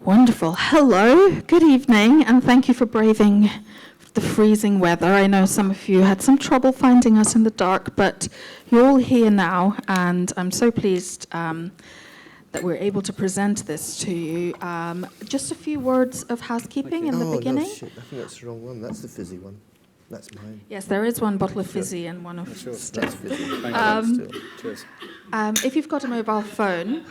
Wonderful. Hello, good evening, and thank you for braving the freezing weather. I know some of you had some trouble finding us in the dark, but you're all here now, and I'm so pleased that we're able to present this to you. Just a few words of housekeeping in the beginning. No, shit, I think that's the wrong one. That's the fizzy one. That's mine. Yes, there is one bottle of fizzy and one of That's still. fizzy. Cheers. If you've got a mobile phone,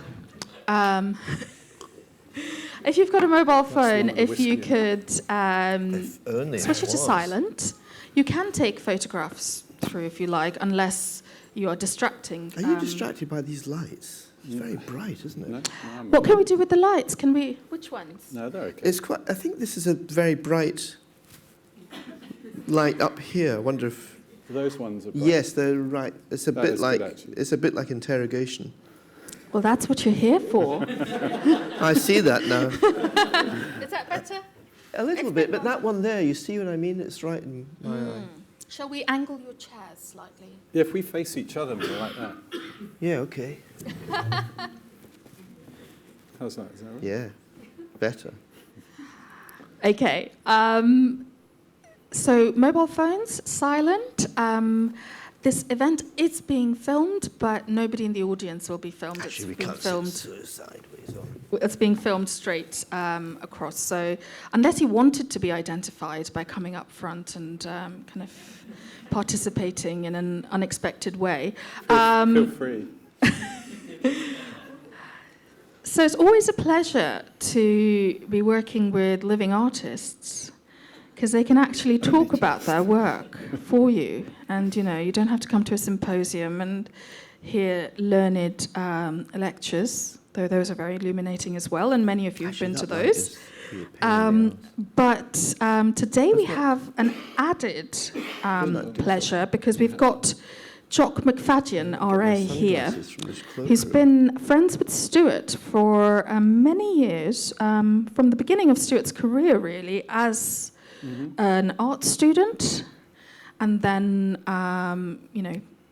if you've got a mobile phone, if you could switch it to silent. You can take photographs through if you like, unless you are distracting. Are you distracted by these lights? It's very bright, isn't it? No, What can we do with the lights? Can we? Which ones? no, they're okay. It's quite. I think this is a very bright light up here. I wonder if. Those ones are bright. Yes, they're right. It's a That bit is like good, actually. it's a bit like interrogation. Well, that's what you're here for. I see that now. Is that better? A little bit, but that one there, you see what I mean? It's right in my eye. Shall we angle your chairs slightly? Yeah, if we face each other more like that. Yeah, okay. How's that? Is that right? Yeah, better. Okay. So mobile phones, silent. This event is being filmed, but nobody in the audience will be filmed. Actually, we It's being can't filmed. sit sideways on. It's being filmed straight across. So unless you wanted to be identified by coming up front and kind of participating in an unexpected way. Feel free. So it's always a pleasure to be working with living artists because they can actually talk about their work for you. And, you don't have to come to a symposium and hear learned lectures, though those are very illuminating as well, and many of you have been to those. But today we have an added pleasure because we've got Jock McFadyen, RA, here, who's been friends with Stuart for many years, from the beginning of Stuart's career, really, as an art student, and then,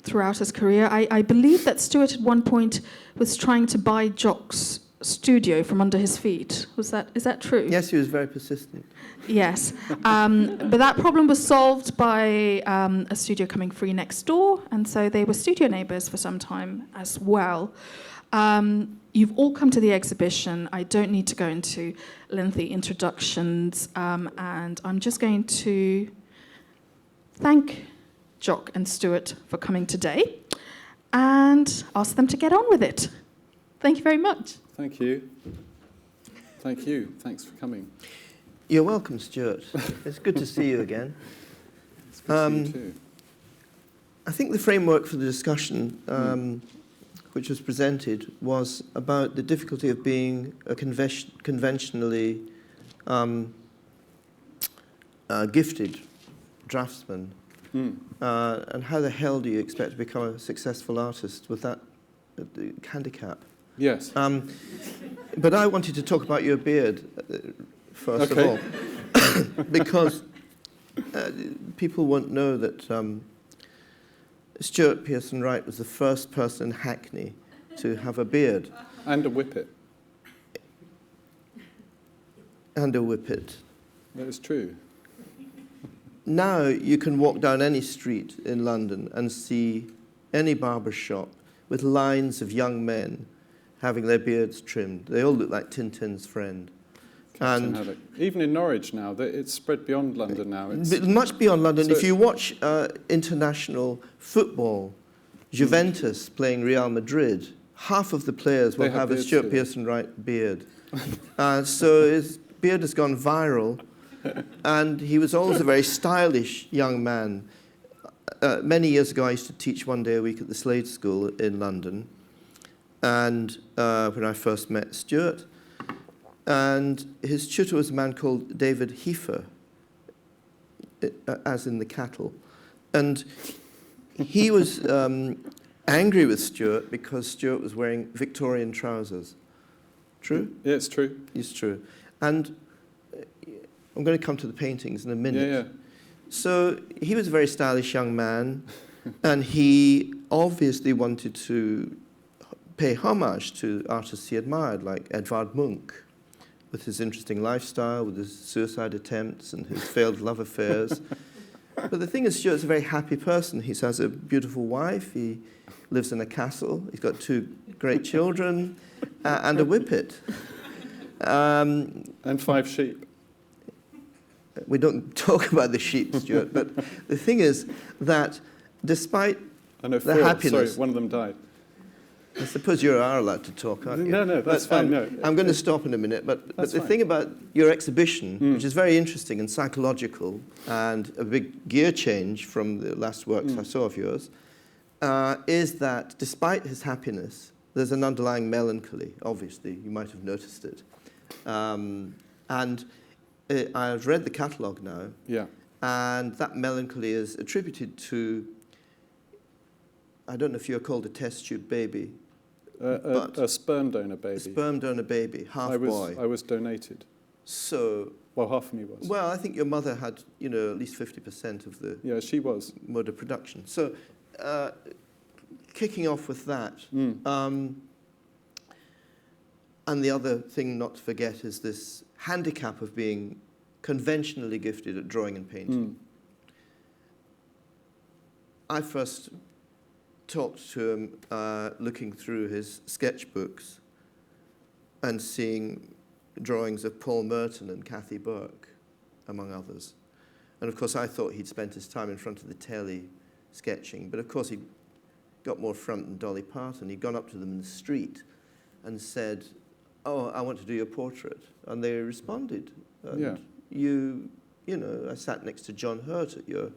throughout his career. I believe that Stuart at one point was trying to buy Jock's studio from under his feet. Is that true? Yes, he was very persistent. Yes. But that problem was solved by a studio coming free next door, and so they were studio neighbours for some time as well. You've all come to the exhibition. I don't need to go into lengthy introductions, and I'm just going to thank Jock and Stuart for coming today and ask them to get on with it. Thank you very much. Thank you. Thank you. Thanks for coming. You're welcome, Stuart. It's good to see you again. It's good to see you too. I think the framework for the discussion, which was presented, was about the difficulty of being a conventionally gifted draftsman. And how the hell do you expect to become a successful artist with that handicap? Yes. But I wanted to talk about your beard, first of all, because people won't know that Stuart Pearson Wright was the first person in Hackney to have a beard. And a whippet. And a whippet. That is true. Now you can walk down any street in London and see any barber shop with lines of young men having their beards trimmed. They all look like Tintin's friend. Captain Haddock. Even in Norwich now, it's spread beyond London now. Much beyond London. So if you watch international football, Juventus playing Real Madrid, half of the players will have a Stuart Pearson Wright beard. So his beard has gone viral. And he was always a very stylish young man. Many years ago, I used to teach one day a week at the Slade School in London, and when I first met Stuart. And his tutor was a man called David Heifer, as in the cattle. And he was angry with Stuart because Stuart was wearing Victorian trousers. True? Yeah, it's true. It's true. And I'm going to come to the paintings in a minute. Yeah. So he was a very stylish young man, and he obviously wanted to pay homage to artists he admired, like Edvard Munch with his interesting lifestyle, with his suicide attempts and his failed love affairs. But the thing is, Stuart's a very happy person. He has a beautiful wife. He lives in a castle. He's got 2 great children and a whippet. And 5 sheep. We don't talk about the sheep, Stuart, but the thing is that despite I know the 4. happiness... Sorry, one of them died. I suppose you are allowed to talk, aren't you? No, that's fine. No, I'm going to stop in a minute, but the fine. thing about your exhibition, which is very interesting and psychological, and a big gear change from the last works I saw of yours, is that despite his happiness, there's an underlying melancholy. Obviously, you might have noticed it. I've read the catalogue now, and that melancholy is attributed to, I don't know if you're called a test tube baby. A sperm donor baby. A sperm donor baby, half boy. I was donated. So... Well, half of me was. Well, I think your mother had, at least 50% of the... Yeah, she was. ...mode of production. So, kicking off with that, and the other thing not to forget is this handicap of being conventionally gifted at drawing and painting. I first talked to him looking through his sketchbooks and seeing drawings of Paul Merton and Cathy Burke, among others. And of course, I thought he'd spent his time in front of the telly sketching, but of course he got more front than Dolly Parton. He'd gone up to them in the street and said, "Oh, I want to do your portrait." And they responded. And I sat next to John Hurt at your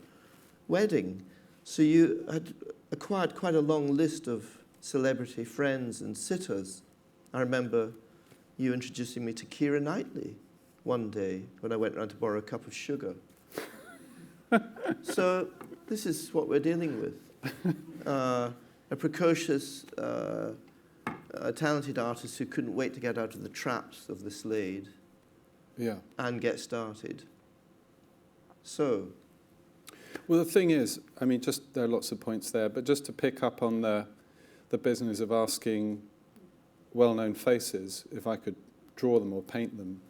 wedding. So you had acquired quite a long list of celebrity friends and sitters. I remember you introducing me to Keira Knightley one day when I went round to borrow a cup of sugar. So this is what we're dealing with. A precocious, talented artist who couldn't wait to get out of the traps of the Slade and get started. So... Well, the thing is, I mean, there are lots of points there, but just to pick up on the business of asking well-known faces if I could draw them or paint them,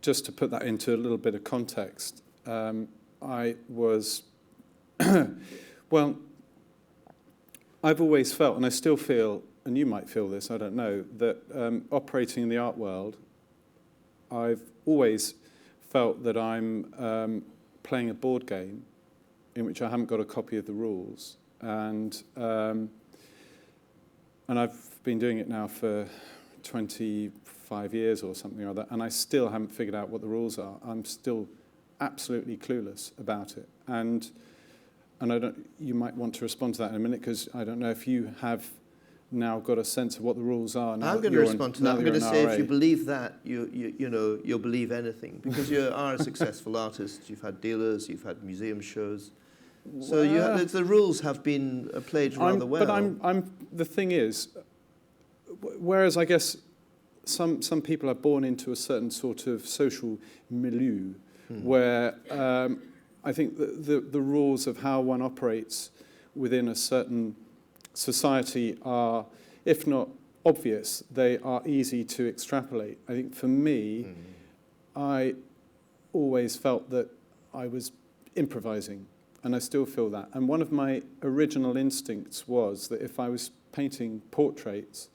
just to put that into a little bit of context, I was, well, I've always felt, and I still feel, and you might feel this, I don't know, that operating in the art world, I've always felt that I'm playing a board game in which I haven't got a copy of the rules, and I've been doing it now for 25 years or something like that, and I still haven't figured out what the rules are. I'm still absolutely clueless about it, and you might want to respond to that in a minute, because I don't know if you have now got a sense of what the rules are. Now I'm going to respond to that. I'm going to say, if you believe that, you'll believe anything, because you are a successful artist. You've had dealers, you've had museum shows, so the rules have been played rather well. But the thing is, whereas I guess some people are born into a certain sort of social milieu, where I think the rules of how one operates within a certain society are, if not obvious, they are easy to extrapolate. I think for me, I always felt that I was improvising, and I still feel that. And one of my original instincts was that if I was painting portraits,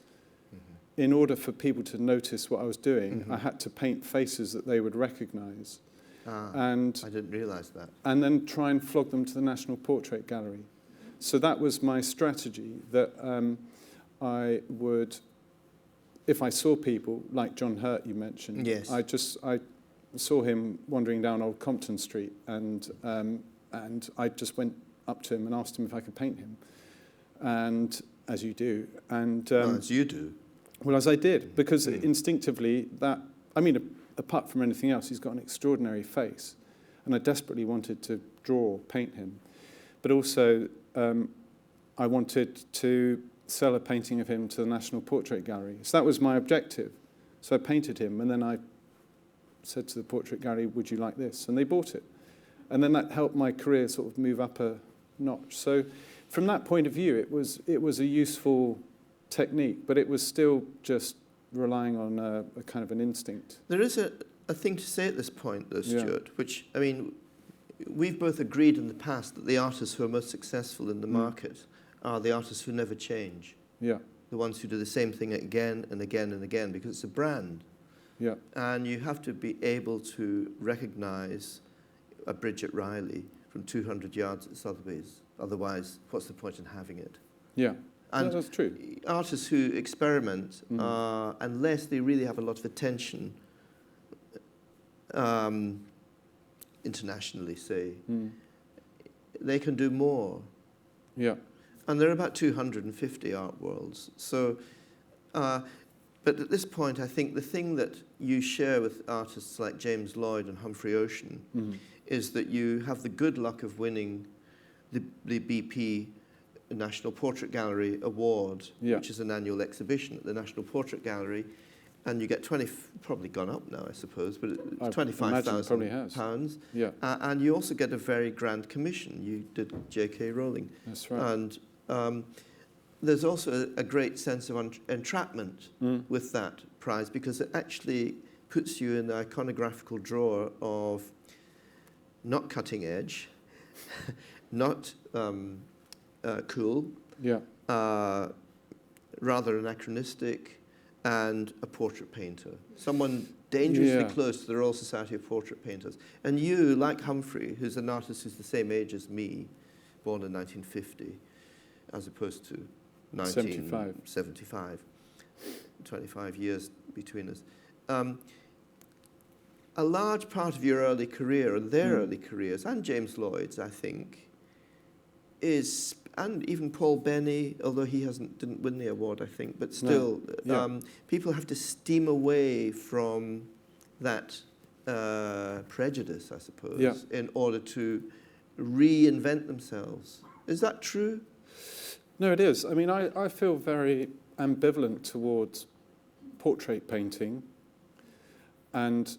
in order for people to notice what I was doing, I had to paint faces that they would recognize. And I didn't realize that. And then try and flog them to the National Portrait Gallery. So that was my strategy, that I would, if I saw people, like John Hurt you mentioned, yes. I saw him wandering down Old Compton Street, and I just went up to him and asked him if I could paint him, and as you do. And as you do. Well, as I did, because instinctively apart from anything else, he's got an extraordinary face, and I desperately wanted to paint him. But also, I wanted to sell a painting of him to the National Portrait Gallery. So that was my objective. So I painted him, and then I said to the Portrait Gallery, "Would you like this?" And they bought it. And then that helped my career sort of move up a notch. So from that point of view, it was a useful technique, but it was still just relying on a kind of an instinct. There is a thing to say at this point, though, Yeah. Stuart, which, I mean, we've both agreed in the past that the artists who are most successful in the market are the artists who never change. Yeah, The ones who do the same thing again and again and again, because it's a brand. yeah, And you have to be able to recognize a Bridget Riley from 200 yards at Sotheby's. Otherwise, what's the point in having it? yeah. And That's true. artists who experiment, unless they really have a lot of attention, internationally, say, they can do more. Yeah, And there are about 250 art worlds. So, but at this point, I think the thing that you share with artists like James Lloyd and Humphrey Ocean is that you have the good luck of winning the BP National Portrait Gallery Award, Yeah. which is an annual exhibition at the National Portrait Gallery, and you get probably gone up now, I suppose, but I it's imagine it probably has. £25,000. yeah, And you also get a very grand commission. You did J.K. Rowling. that's right. And there's also a great sense of entrapment with that prize, because it actually puts you in the iconographical drawer of not cutting edge, not cool, Yeah, rather anachronistic, and a portrait painter. Someone dangerously Yeah. close to the Royal Society of Portrait Painters. And you, like Humphrey, who's an artist who's the same age as me, born in 1950, as opposed to 1975, 25 years between us. A large part of your early career, and their early careers, and James Lloyd's, I think, is, and even Paul Benny, although he didn't win the award, I think, but still, people have to steam away from that prejudice, I suppose, in order to reinvent themselves. Is that true? No, it is. I mean, I feel very ambivalent towards portrait painting, and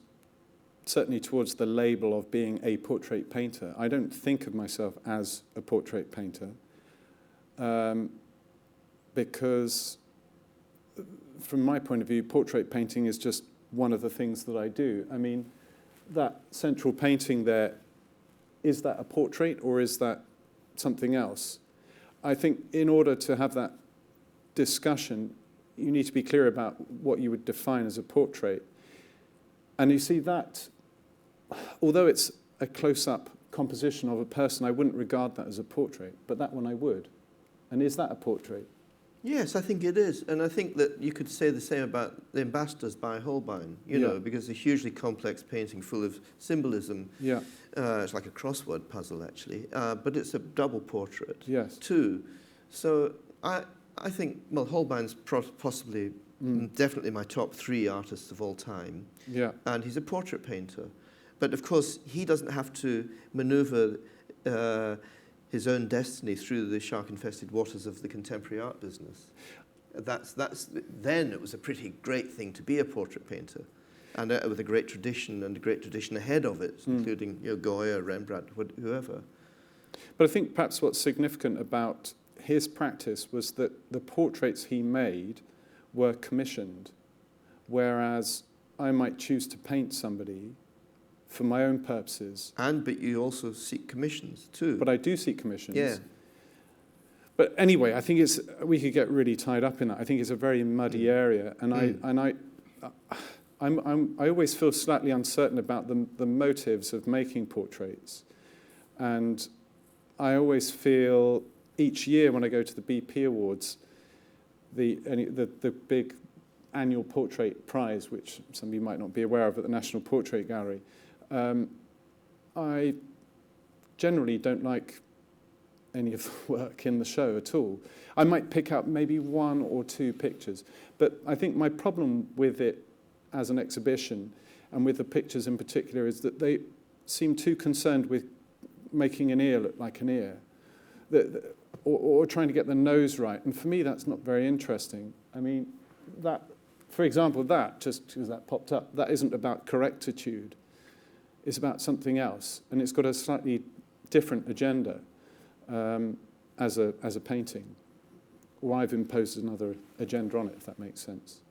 certainly towards the label of being a portrait painter. I don't think of myself as a portrait painter because from my point of view, portrait painting is just one of the things that I do. I mean, that central painting there, is that a portrait or is that something else? I think in order to have that discussion, you need to be clear about what you would define as a portrait. And you see that, although it's a close-up composition of a person, I wouldn't regard that as a portrait, but that one I would. And is that a portrait? Yes, I think it is. And I think that you could say the same about The Ambassadors by Holbein, you know, because it's a hugely complex painting full of symbolism. Yeah. It's like a crossword puzzle, actually. But it's a double portrait, Yes. too. So I think, well, Holbein's possibly, definitely my top 3 artists of all time. Yeah. And he's a portrait painter. But, of course, he doesn't have to maneuver his own destiny through the shark-infested waters of the contemporary art business. Then it was a pretty great thing to be a portrait painter, and with a great tradition and a great tradition ahead of it, including Goya, Rembrandt, whoever. But I think perhaps what's significant about his practice was that the portraits he made were commissioned, whereas I might choose to paint somebody for my own purposes. But you also seek commissions too. But I do seek commissions. Yeah. But anyway, I think we could get really tied up in that. I think it's a very muddy area, and I always feel slightly uncertain about the motives of making portraits, and I always feel each year when I go to the BP Awards, the big annual portrait prize, which some of you might not be aware of at the National Portrait Gallery, I generally don't like any of the work in the show at all. I might pick up maybe 1 or 2 pictures, but I think my problem with it as an exhibition, and with the pictures in particular, is that they seem too concerned with making an ear look like an ear, or trying to get the nose right. And for me, that's not very interesting. I mean, that, for example, just because that popped up, that isn't about correctitude. It's about something else, and it's got a slightly different agenda as a painting. Or I've imposed another agenda on it, if that makes sense.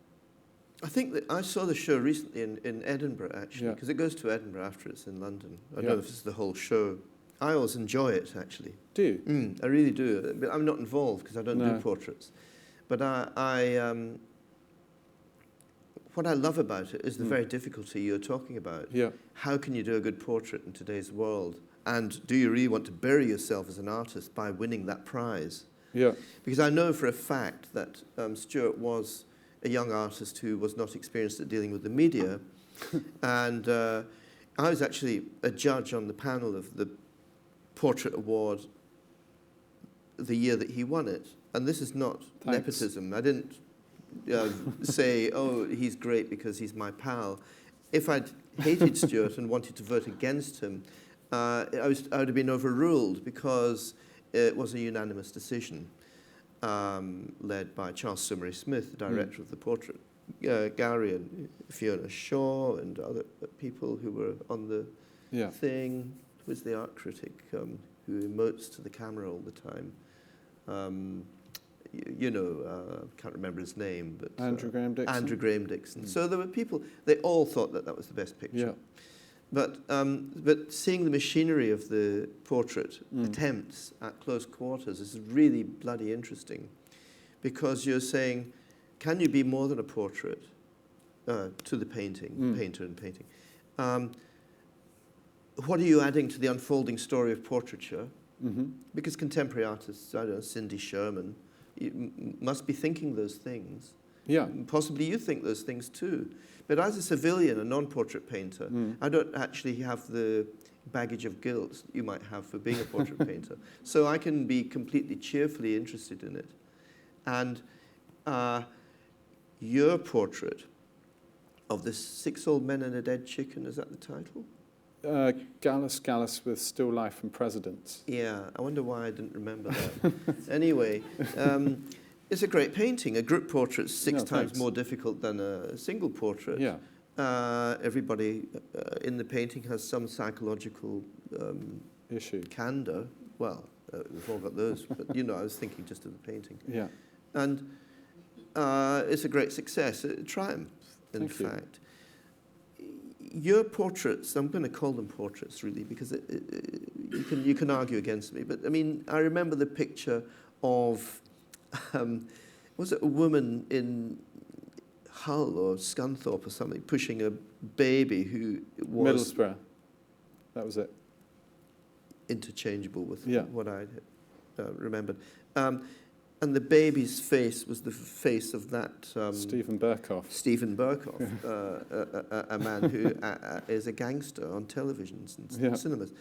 I think that I saw the show recently in Edinburgh, actually, because it goes to Edinburgh after it's in London. I don't know if it's the whole show. I always enjoy it, actually. Do you? I really do. But I'm not involved because I don't do portraits. But what I love about it is the very difficulty you're talking about. Yeah. How can you do a good portrait in today's world? And do you really want to bury yourself as an artist by winning that prize? Yeah. Because I know for a fact that Stuart was a young artist who was not experienced at dealing with the media. And I was actually a judge on the panel of the Portrait Award the year that he won it. And this is not nepotism. I didn't say, oh, he's great because he's my pal. If I'd hated Stuart and wanted to vote against him, I would have been overruled because it was a unanimous decision led by Charles Summery Smith, the director of the Portrait Gallery, and Fiona Shaw and other people who were on the thing. Who was the art critic who emotes to the camera all the time? Can't remember his name, but Andrew Graham Dixon. Andrew Graham Dixon. So there were people. They all thought that was the best picture. Yeah. But seeing the machinery of the portrait attempts at close quarters is really bloody interesting, because you're saying, can you be more than a portrait to the painting, painter and painting? What are you adding to the unfolding story of portraiture? Because contemporary artists, I don't know, Cindy Sherman, you must be thinking those things. Yeah. Possibly you think those things too. But as a civilian, a non-portrait painter, I don't actually have the baggage of guilt you might have for being a portrait painter. So I can be completely cheerfully interested in it. And your portrait of the 6 Old Men and a Dead Chicken, is that the title? Gallus with Still Life and Presidents. Yeah, I wonder why I didn't remember that. Anyway, it's a great painting. A group portrait's 6 times more difficult than a single portrait. Yeah. Everybody in the painting has some psychological issue. Candor. Well, we've all got those, but I was thinking just of the painting. Yeah. And it's a great success, a triumph, in fact. Your portraits, I'm going to call them portraits really, because you can argue against me, but I mean, I remember the picture of, was it a woman in Hull or Scunthorpe or something, pushing a baby who was... Middlesbrough, that was it. Interchangeable with what I remembered. And the baby's face was the face of that... Stephen Burkoff. Stephen Burkoff, a man who is a gangster on televisions and cinemas.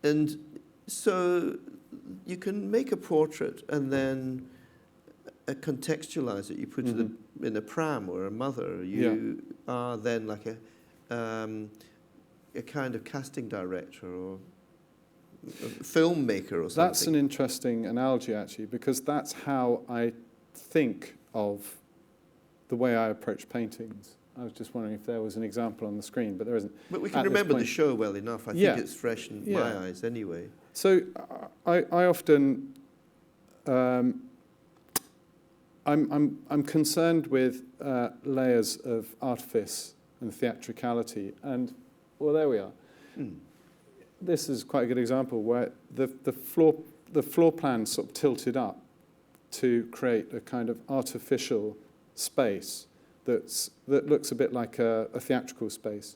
And so you can make a portrait and then contextualize it. You put it in a pram or a mother. You are then like a kind of casting director or a filmmaker or something. That's an interesting analogy, actually, because that's how I think of the way I approach paintings. I was just wondering if there was an example on the screen, but there isn't. But we can remember the show well enough. I think it's fresh in my eyes anyway. So I often... I'm concerned with layers of artifice and theatricality, and, well, there we are. This is quite a good example where the floor plan sort of tilted up to create a kind of artificial space that looks a bit like a theatrical space.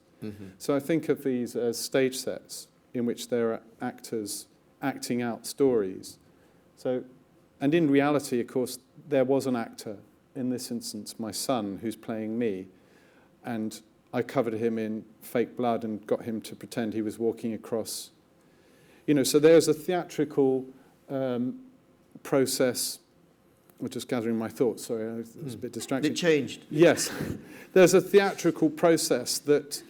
So I think of these as stage sets in which there are actors acting out stories. So, and in reality, of course, there was an actor, in this instance, my son, who's playing me, and I covered him in fake blood and got him to pretend he was walking across. So there's a theatrical process. I'm just gathering my thoughts. Sorry, I was a bit distracted. It changed. Yes. There's a theatrical process that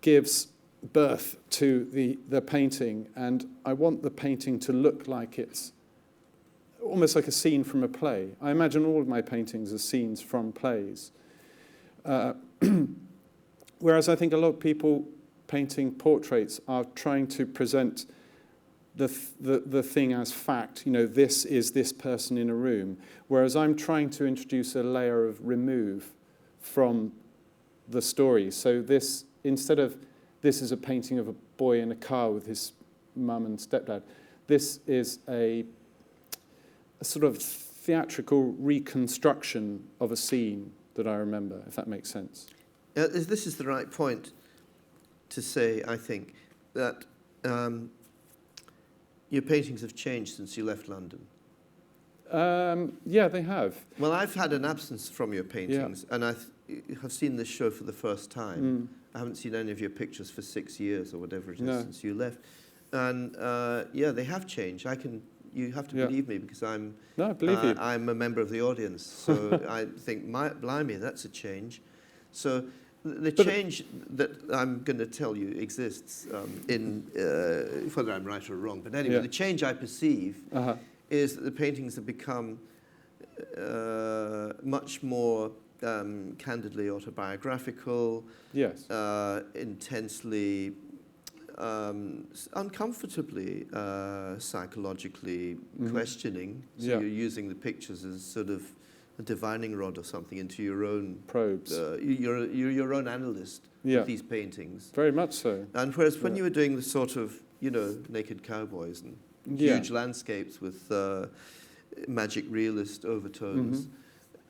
gives birth to the painting, and I want the painting to look like it's almost like a scene from a play. I imagine all of my paintings as scenes from plays. Whereas I think a lot of people painting portraits are trying to present the thing as fact. This is this person in a room. Whereas I'm trying to introduce a layer of remove from the story. So this, instead of this is a painting of a boy in a car with his mum and stepdad, this is a sort of theatrical reconstruction of a scene that I remember, if that makes sense. This is the right point to say, I think, that your paintings have changed since you left London. Yeah, they have. Well, I've had an absence from your paintings, and I have seen this show for the first time. I haven't seen any of your pictures for 6 years or whatever it is since you left. And yeah, they have changed. You have to believe me, because I'm a member of the audience. So I think, blimey, that's a change. So the change that I'm going to tell you exists in whether I'm right or wrong. But anyway, the change I perceive is that the paintings have become much more candidly autobiographical, intensely, uncomfortably, psychologically questioning. So you're using the pictures as sort of a divining rod or something into your own probes. You're your own analyst with these paintings. Very much so. And whereas when you were doing the sort of, naked cowboys and huge landscapes with magic realist overtones,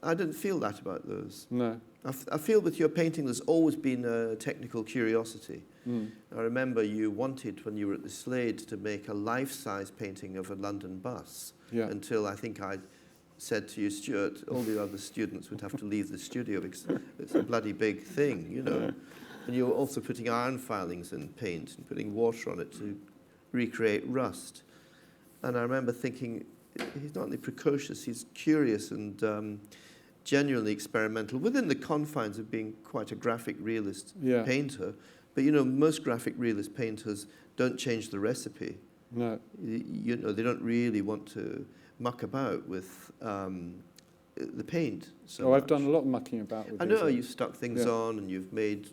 I didn't feel that about those. No. I feel with your painting there's always been a technical curiosity. I remember you wanted, when you were at the Slade, to make a life-size painting of a London bus, until I think I said to you, Stuart, all the other students would have to leave the studio because it's a bloody big thing, And you were also putting iron filings in paint and putting water on it to recreate rust. And I remember thinking, he's not only precocious, he's curious and genuinely experimental within the confines of being quite a graphic realist painter. But most graphic realist painters don't change the recipe. No. They don't really want to muck about with the paint. So I've done a lot of mucking about with I know you've stuck things on, and you've made.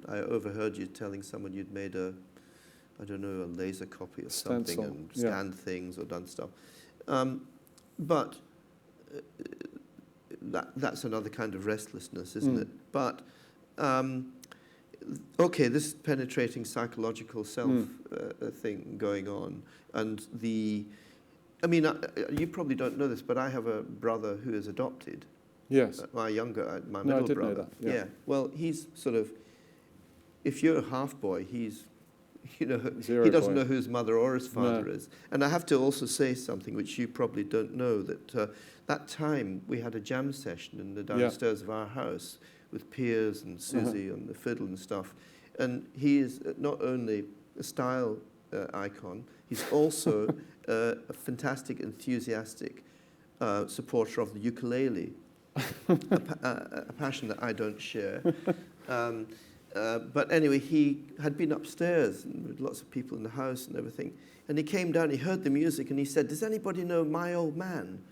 I overheard you telling someone you'd made a laser copy of something and scanned things or done stuff. But that's another kind of restlessness, isn't it? But okay, this penetrating psychological self thing going on, and you probably don't know this, but I have a brother who is adopted. Yes. My middle I did brother. Know that. Yeah. Well, he's sort of, if you're a half boy, he's, Zero he doesn't boy. know who his mother or his father is. And I have to also say something which you probably don't know, that that time we had a jam session in the downstairs of our house with Piers and Susie on the fiddle and stuff. And he is not only a style icon, he's also a fantastic, enthusiastic supporter of the ukulele, a passion that I don't share. But anyway, he had been upstairs and with lots of people in the house and everything. And he came down, he heard the music, and he said, "Does anybody know My Old Man?"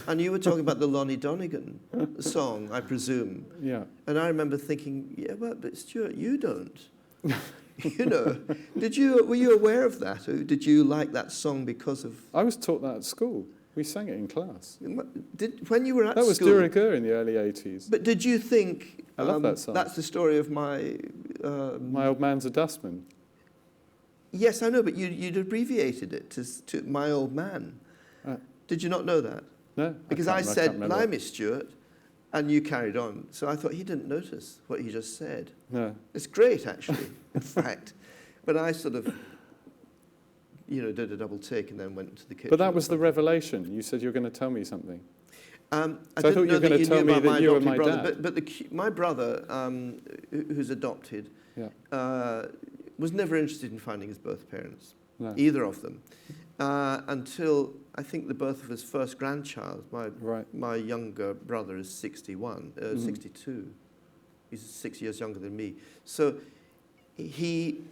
And you were talking about the Lonnie Donegan song, I presume. Yeah. And I remember thinking, yeah, well, but Stuart, you don't. Were you aware of that? Or did you like that song because of... I was taught that at school. We sang it in class. When you were at school... That was de rigueur in the early 80s. But did you think... I love that song. That's the story of my... My Old Man's a Dustman. Yes, I know, but you'd abbreviated it to My Old Man. Did you not know that? No. Because I said, "Blimey, Stuart," and you carried on. So I thought he didn't notice what he just said. No. It's great, actually, in fact. But I sort of, did a double take and then went into the kitchen. But that was the revelation. You said you were going to tell me something. I thought you were going to tell me that you were my brother, dad. But my brother, who's adopted, was never interested in finding his birth parents, either of them, until I think the birth of his first grandchild. My younger brother is 62. He's 6 years younger than me. So he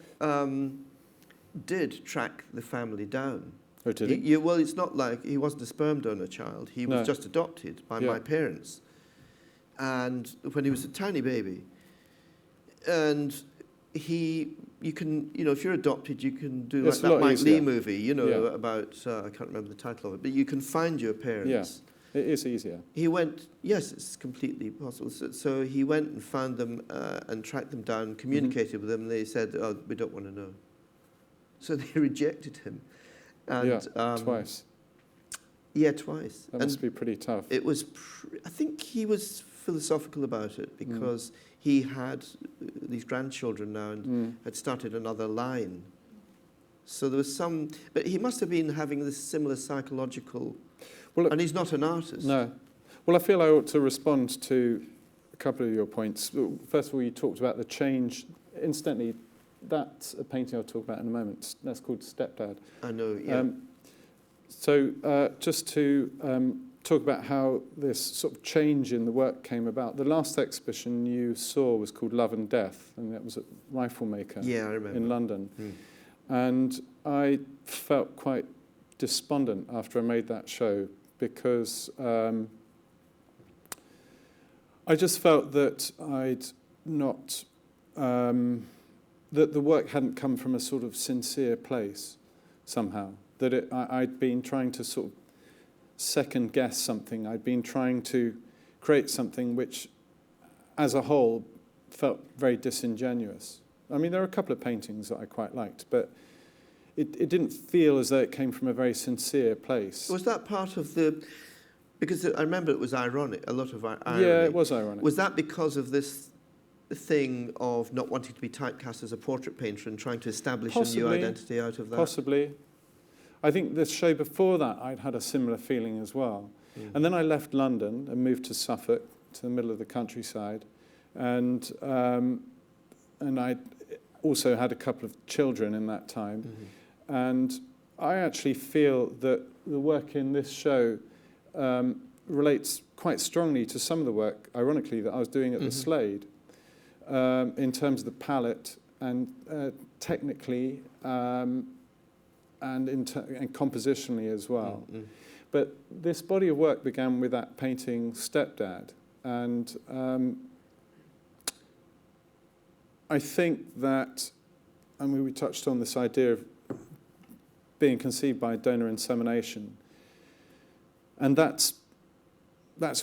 did track the family down. Oh, did he? Well, it's not like he wasn't a sperm donor child. He was just adopted by my parents. And when he was a tiny baby. And you can, if you're adopted, you can do like that Mike Leigh movie, about, I can't remember the title of it, but you can find your parents. It is easier. He went, yes, it's completely possible. So he went and found them and tracked them down, communicated with them, and they said, oh, we don't want to know. So they rejected him. And, twice. Yeah, twice. That must be pretty tough. It was, I think he was philosophical about it because he had these grandchildren now and had started another line. So there was some, but he must have been having this similar psychological, and he's not an artist. No. Well, I feel I ought to respond to a couple of your points. First of all, you talked about the change. Incidentally, that's a painting I'll talk about in a moment. That's called Stepdad. I know, yeah. So just to talk about how this sort of change in the work came about. The last exhibition you saw was called Love and Death, and that was at Riflemaker I remember. in London. And I felt quite despondent after I made that show because I just felt that I'd not, that the work hadn't come from a sort of sincere place somehow. That I'd been trying to sort of second guess something. I'd been trying to create something which, as a whole, felt very disingenuous. I mean, there are a couple of paintings that I quite liked, but it didn't feel as though it came from a very sincere place. Was that part of the, because I remember it was ironic, a lot of irony. Yeah, it was ironic. Was that because of this thing of not wanting to be typecast as a portrait painter and trying to establish a new identity out of that? Possibly. I think the show before that, I'd had a similar feeling as well. And then I left London and moved to Suffolk, to the middle of the countryside. And I also had a couple of children in that time. And I actually feel that the work in this show relates quite strongly to some of the work, ironically, that I was doing at the Slade, in terms of the palette and technically and compositionally as well. But this body of work began with that painting Stepdad, and I think that, I mean, we touched on this idea of being conceived by donor insemination, and that's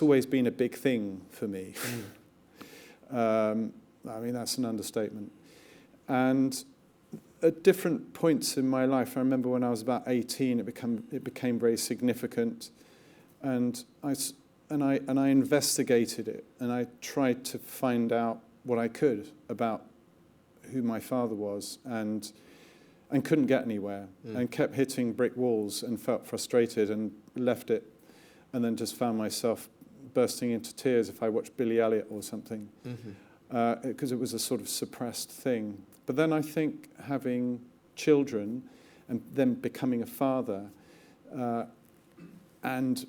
always been a big thing for me. I mean, that's an understatement. And at different points in my life, I remember when I was about 18, it became very significant, and I investigated it, and I tried to find out what I could about who my father was, and couldn't get anywhere, and kept hitting brick walls, and felt frustrated, and left it, and then just found myself bursting into tears if I watched Billy Elliot or something, because it was a sort of suppressed thing. But then I think having children and then becoming a father and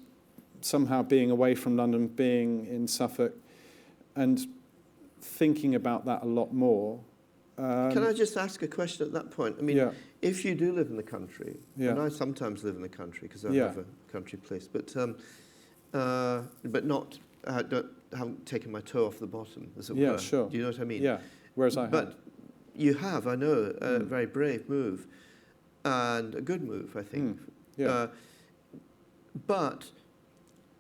somehow being away from London, being in Suffolk, and thinking about that a lot more. Can I just ask a question at that point? I mean, if you do live in the country, and I sometimes live in the country because I have a country place, but not, haven't taken my toe off the bottom, as it were. Sure. Do you know what I mean? Yeah, whereas I have. You have, I know, a very brave move, and a good move, I think. But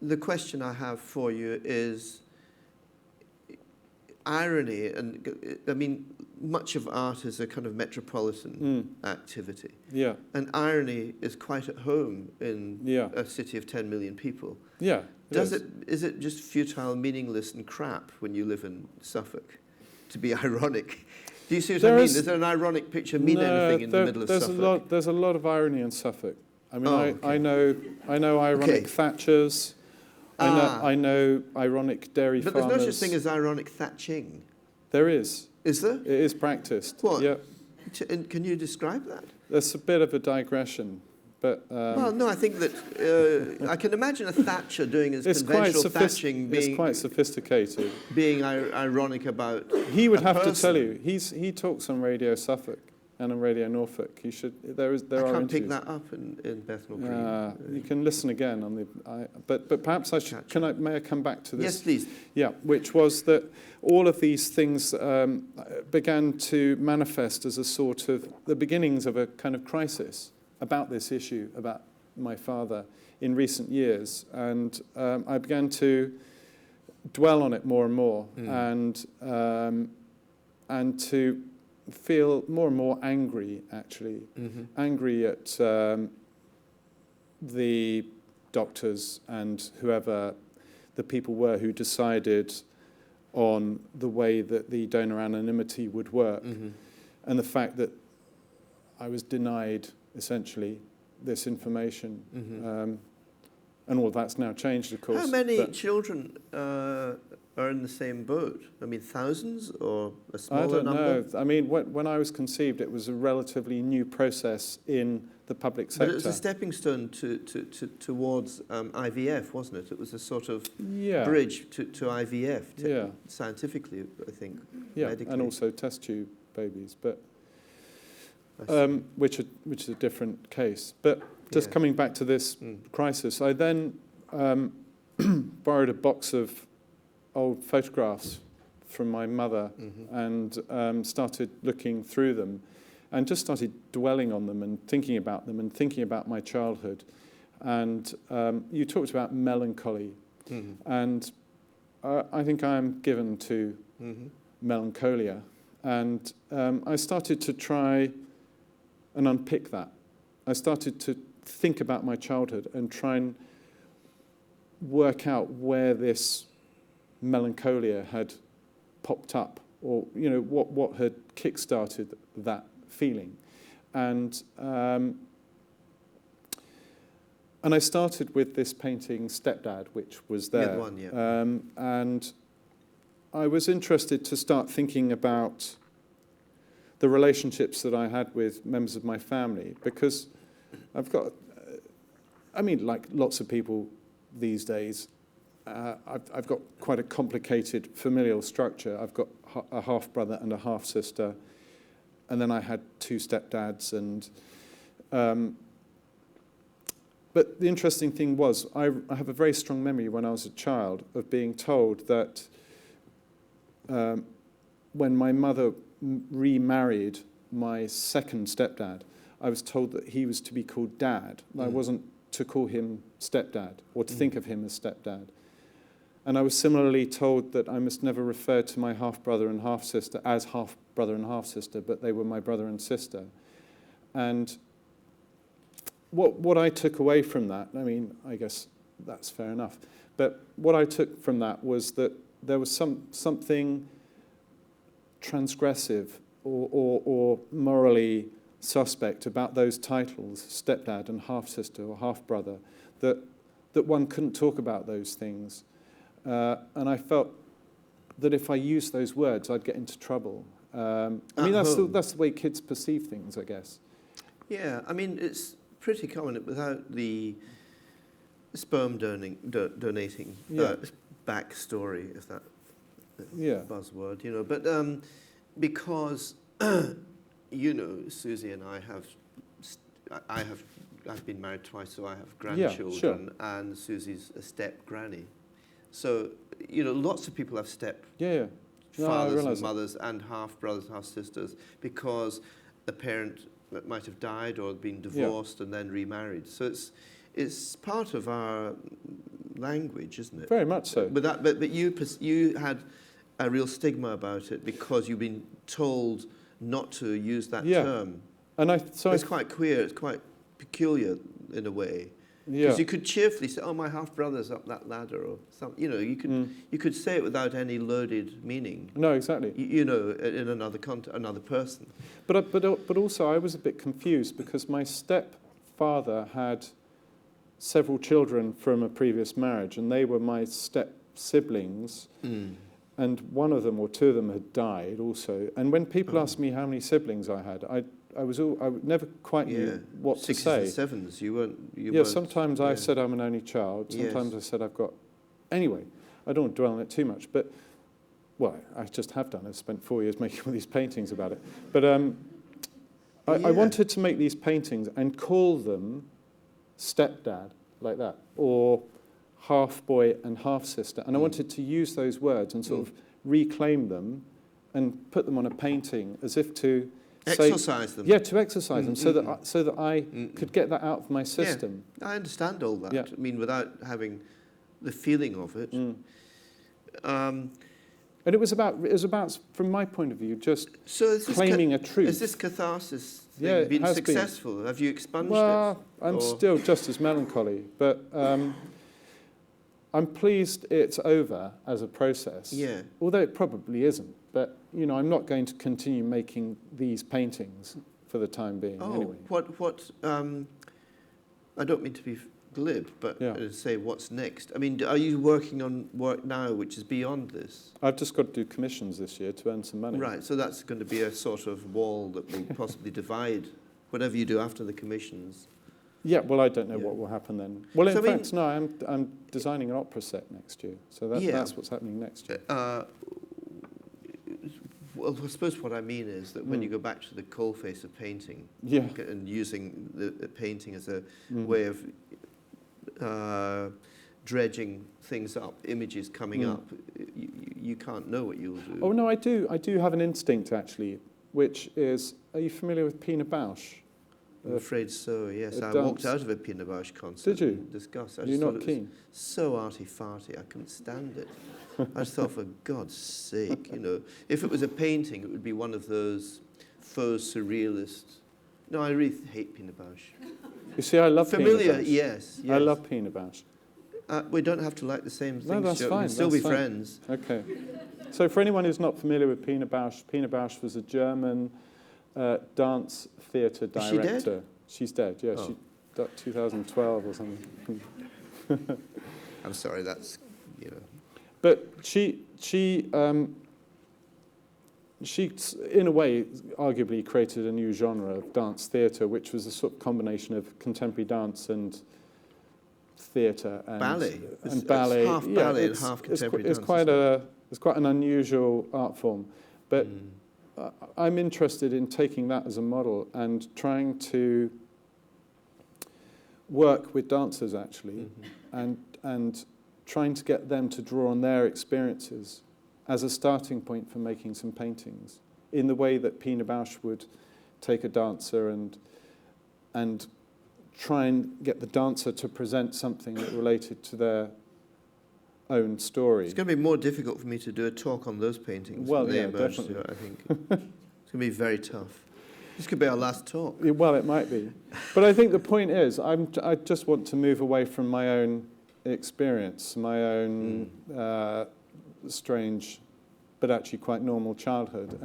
the question I have for you is irony, and I mean, much of art is a kind of metropolitan activity. Yeah. And irony is quite at home in a city of 10 million people. Yeah. Is it just futile, meaningless, and crap when you live in Suffolk to be ironic? Do you see what I mean? Does an ironic picture mean anything in the middle of Suffolk? There's a lot of irony in Suffolk. I mean, I know ironic Thatchers. I know ironic dairy farmers. But there's no such thing as ironic thatching. There is. Is there? It is practiced. What? Yeah. Can you describe that? There's a bit of a digression, but... well, no, I think that I can imagine a Thatcher doing his conventional thatching being... It's quite sophisticated. Being ironic about He would have to tell you. He talks on Radio Suffolk and on Radio Norfolk. He should. There are I can't interviews. pick that up in Bethnal Green. You can listen again on the. But perhaps I should. May I come back to this? Yes, please. Yeah, which was that all of these things began to manifest as a sort of the beginnings of a kind of crisis about this issue, about my father in recent years, and I began to dwell on it more and more, and to feel more and more angry, actually, angry at the doctors and whoever the people were who decided on the way that the donor anonymity would work, and the fact that I was denied, essentially, this information. And all of that's now changed, of course. How many children are in the same boat? I mean, thousands or a smaller number? I don't know. I mean, when I was conceived, it was a relatively new process in the public sector. But it was a stepping stone towards IVF, wasn't it? It was a sort of bridge to IVF, scientifically, I think, medically. And also test tube babies, but which is a different case. But just coming back to this crisis, I then borrowed a box of old photographs from my mother and started looking through them, and just started dwelling on them and thinking about my childhood. And you talked about melancholy, and I think I'm given to melancholia. And I started to try and unpick that. I started to think about my childhood and try and work out where this melancholia had popped up, or what had kick-started that feeling. And I started with this painting, Stepdad, which was there. The one, and I was interested to start thinking about the relationships that I had with members of my family, because I've got, like lots of people these days, I've got quite a complicated familial structure. I've got a half-brother and a half-sister, and then I had 2 stepdads. But the interesting thing was, I have a very strong memory when I was a child of being told that when my mother remarried my second stepdad, I was told that he was to be called Dad. I wasn't to call him stepdad or to think of him as stepdad. And I was similarly told that I must never refer to my half-brother and half-sister as half-brother and half-sister, but they were my brother and sister. And what I took away from that, I guess that's fair enough, but what I took from that was that there was something transgressive or morally suspect about those titles, stepdad and half-sister or half-brother, that one couldn't talk about those things. And I felt that if I used those words, I'd get into trouble. That's the way kids perceive things, I guess. Yeah, it's pretty common without the sperm donating backstory, if that buzzword, But because Susie and I've been married twice, so I have grandchildren, and Susie's a step granny. So lots of people have step fathers and mothers and half brothers, half sisters, because a parent might have died or been divorced and then remarried. So it's part of our language, isn't it? Very much so. But you had a real stigma about it because you've been told not to use that term. And it's quite queer. It's quite peculiar in a way. Because you could cheerfully say, "Oh, my half brother's up that ladder," or something. You could say it without any loaded meaning. No, exactly. In another person. But also, I was a bit confused because my stepfather had several children from a previous marriage, and they were my step siblings. And one of them or 2 of them had died also. And when people asked me how many siblings I had, I never quite knew what to say. 6s and 7s, you weren't. Sometimes I said I'm an only child. Sometimes I said I've got. Anyway, I don't want to dwell on it too much, but I just have done. I've spent 4 years making all these paintings about it. But I wanted to make these paintings and call them Stepdad, like that, or half boy and half sister, and I wanted to use those words and sort of reclaim them and put them on a painting as if to Exercise them. Yeah, to exercise them, so that I could get that out of my system. Yeah, I understand all that. Yeah. I mean, without having the feeling of it. And it was about, from my point of view, just claiming a truth. Is this catharsis thing Yeah, it been has successful? Have you expunged it? Well, I'm still just as melancholy, but I'm pleased it's over as a process. Yeah. Although it probably isn't. But, you know, I'm not going to continue making these paintings for the time being anyway. I don't mean to be glib, but Yeah. say what's next. I mean, are you working on work now which is beyond this? I've just got to do commissions this year to earn some money. Right, so that's going to be a sort of wall that will possibly divide whatever you do after the commissions. Yeah, well, I don't know what will happen then. Well, in So, fact, no, I'm designing an opera set next year, so that's what's happening next year. Well, I suppose what I mean is that when you go back to the coalface of painting and using the painting as a way of dredging things up, images coming up, you can't know what you'll do. Oh, no, I do have an instinct, actually, which is, are you familiar with Pina Bausch? I'm afraid so, yes. I dance. walked out of a Pina Bausch concert. Did you? In disgust. I You're just thought not it keen? was so arty-farty, I couldn't stand it. I just thought, for God's sake, you know, if it was a painting, it would be one of those faux surrealist. No, I really hate Pina Bausch. You see, I love Familiar, Pina Bausch. yes. I love Pina Bausch. We don't have to like the same things. No, that's Stuart. fine. We can still that's be fine. friends. Okay. So for anyone who's not familiar with Pina Bausch was a German dance theatre director. Is she dead? She's dead, yeah. She died 2012 or something. I'm sorry, that's, you know. But she in a way arguably created a new genre of dance theatre, which was a sort of combination of contemporary dance and theatre and ballet. And ballet. It's half ballet and half contemporary dance. It's quite an unusual art form, but I'm interested in taking that as a model and trying to work with dancers actually, and trying to get them to draw on their experiences as a starting point for making some paintings, in the way that Pina Bausch would take a dancer and try and get the dancer to present something that related to their own story. It's going to be more difficult for me to do a talk on those paintings. Well, when they yeah, emerge, definitely. I think. It's going to be very tough. This could be our last talk. Well, it might be. But I think the point is, I just want to move away from my own experience, my own strange but actually quite normal childhood,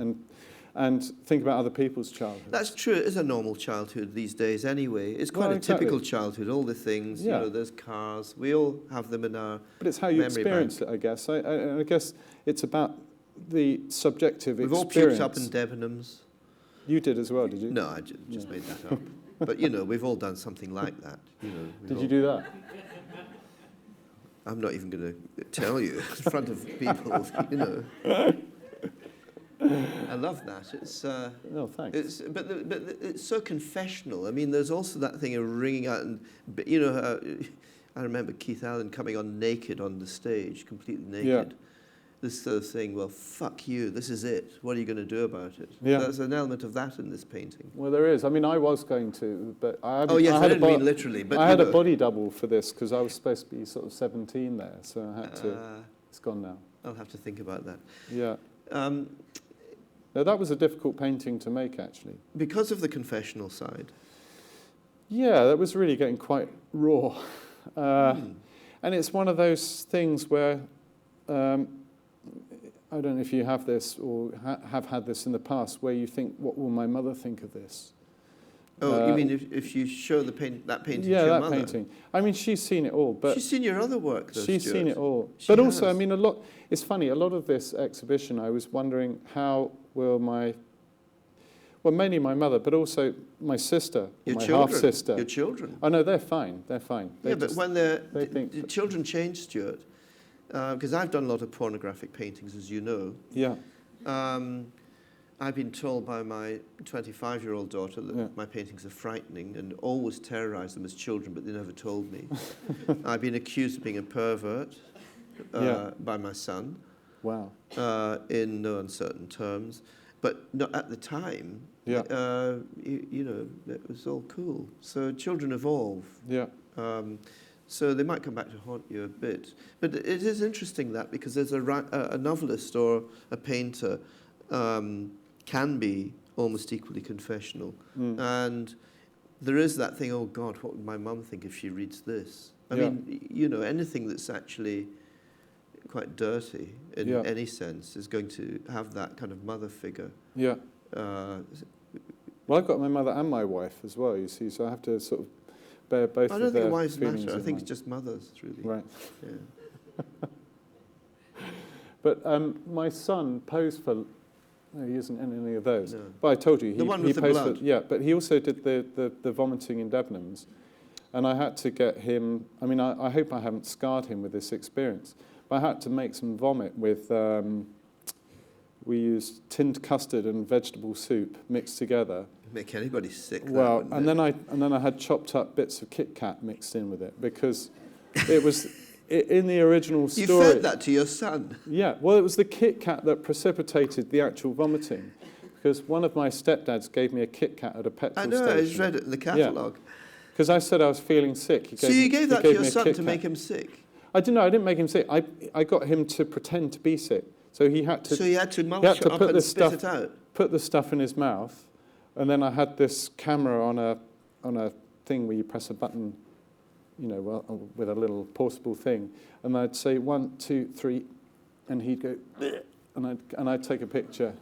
and think about other people's childhoods. That's true. It is a normal childhood these days anyway. It's quite a exactly. typical childhood. All the things, you know, there's cars. We all have them in our But it's how you memory experience bank. it, I guess. I guess it's about the subjective We've all experience. puked up in Debenhams. You did as well, did you? No, I just made that up. But, you know, we've all done something like that. You know, Did you do that? I'm not even going to tell you in front of people, you know. I love that. It's No, thanks. but it's so confessional. I mean, there's also that thing of ringing out, and you know, I remember Keith Allen coming on naked on the stage, completely naked. Yeah. This sort of thing. Well, fuck you. This is it. What are you going to do about it? Yeah. There's an element of that in this painting. Well, there is. I mean, I was going to, but I Oh yes, I had didn't mean literally, but I had you a know. body double for this because I was supposed to be sort of 17 there, so I had to. It's gone now. I'll have to think about that. Yeah. No, that was a difficult painting to make, actually. Because of the confessional side. Yeah, that was really getting quite raw. And it's one of those things where, I don't know if you have this or have had this in the past, where you think, what will my mother think of this? Oh, you mean if you show that painting to your that mother? painting. I mean, she's seen it all, but She's seen your other work, though, she's Stuart. seen it all. She But also, I has. mean, it's funny, a lot of this exhibition, I was wondering how will mainly my mother, but also my sister, Your my children. half-sister. Your children. Oh, no, they're fine. Yeah, but when they the think- children change, Stuart, because I've done a lot of pornographic paintings, as you know. Yeah. I've been told by my 25-year-old daughter that my paintings are frightening and always terrorise them as children, but they never told me. I've been accused of being a pervert by my son. Wow. In no uncertain terms. but not at the time. Yeah. You know, it was all cool. So children evolve. Yeah. So they might come back to haunt you a bit. But it is interesting that, because there's a novelist or a painter can be almost equally confessional. And there is that thing, oh God, what would my mum think if she reads this? I mean, you know, anything that's actually quite dirty in any sense is going to have that kind of mother figure. Yeah. Well, I've got my mother and my wife as well, you see, so I have to sort of bear both I of don't their think wives feelings matter. I in think mind. it's just mothers, really. Right. Yeah. But my son posed for... No, he isn't in any of those. No. But I told you, he, The one he with the posed blood. for... Yeah, but he also did the vomiting in Debenhams. And I had to get him... I mean, I hope I haven't scarred him with this experience. But I had to make some vomit with... we used tinned custard and vegetable soup mixed together. Make anybody sick. Well, that, and then I had chopped up bits of Kit Kat mixed in with it, because it was in the original story. You fed that to your son. Yeah, well, it was the Kit Kat that precipitated the actual vomiting, because one of my stepdads gave me a Kit Kat at a petrol I know. station. I just read it in the catalogue. Because I said I was feeling sick. So you gave that to your me a son Kit to Kat. make him sick. I didn't make him sick. I got him to pretend to be sick. So he had to. So you had to mulch it up and spit it out. Put the stuff in his mouth, and then I had this camera on a thing where you press a button, you know, well, with a little portable thing, and I'd say 1, 2, 3, and he'd go, bleh, and I'd take a picture.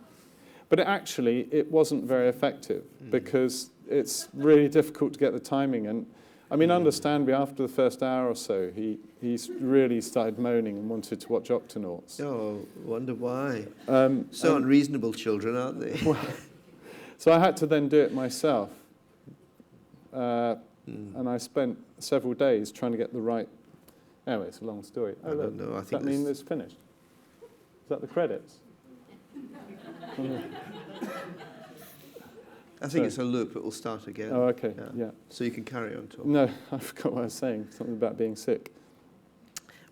But it wasn't very effective, because it's really difficult to get the timing. And I mean, understandably, after the first hour or so, he really started moaning and wanted to watch Octonauts. Oh, wonder why. So unreasonable children, aren't they? So I had to then do it myself. And I spent several days trying to get the right... Anyway, it's a long story. I don't know. Does that mean it's finished? Is that the credits? I think it's a loop. It will start again. Oh, okay, yeah. So you can carry on talking. No, I forgot what I was saying. Something about being sick.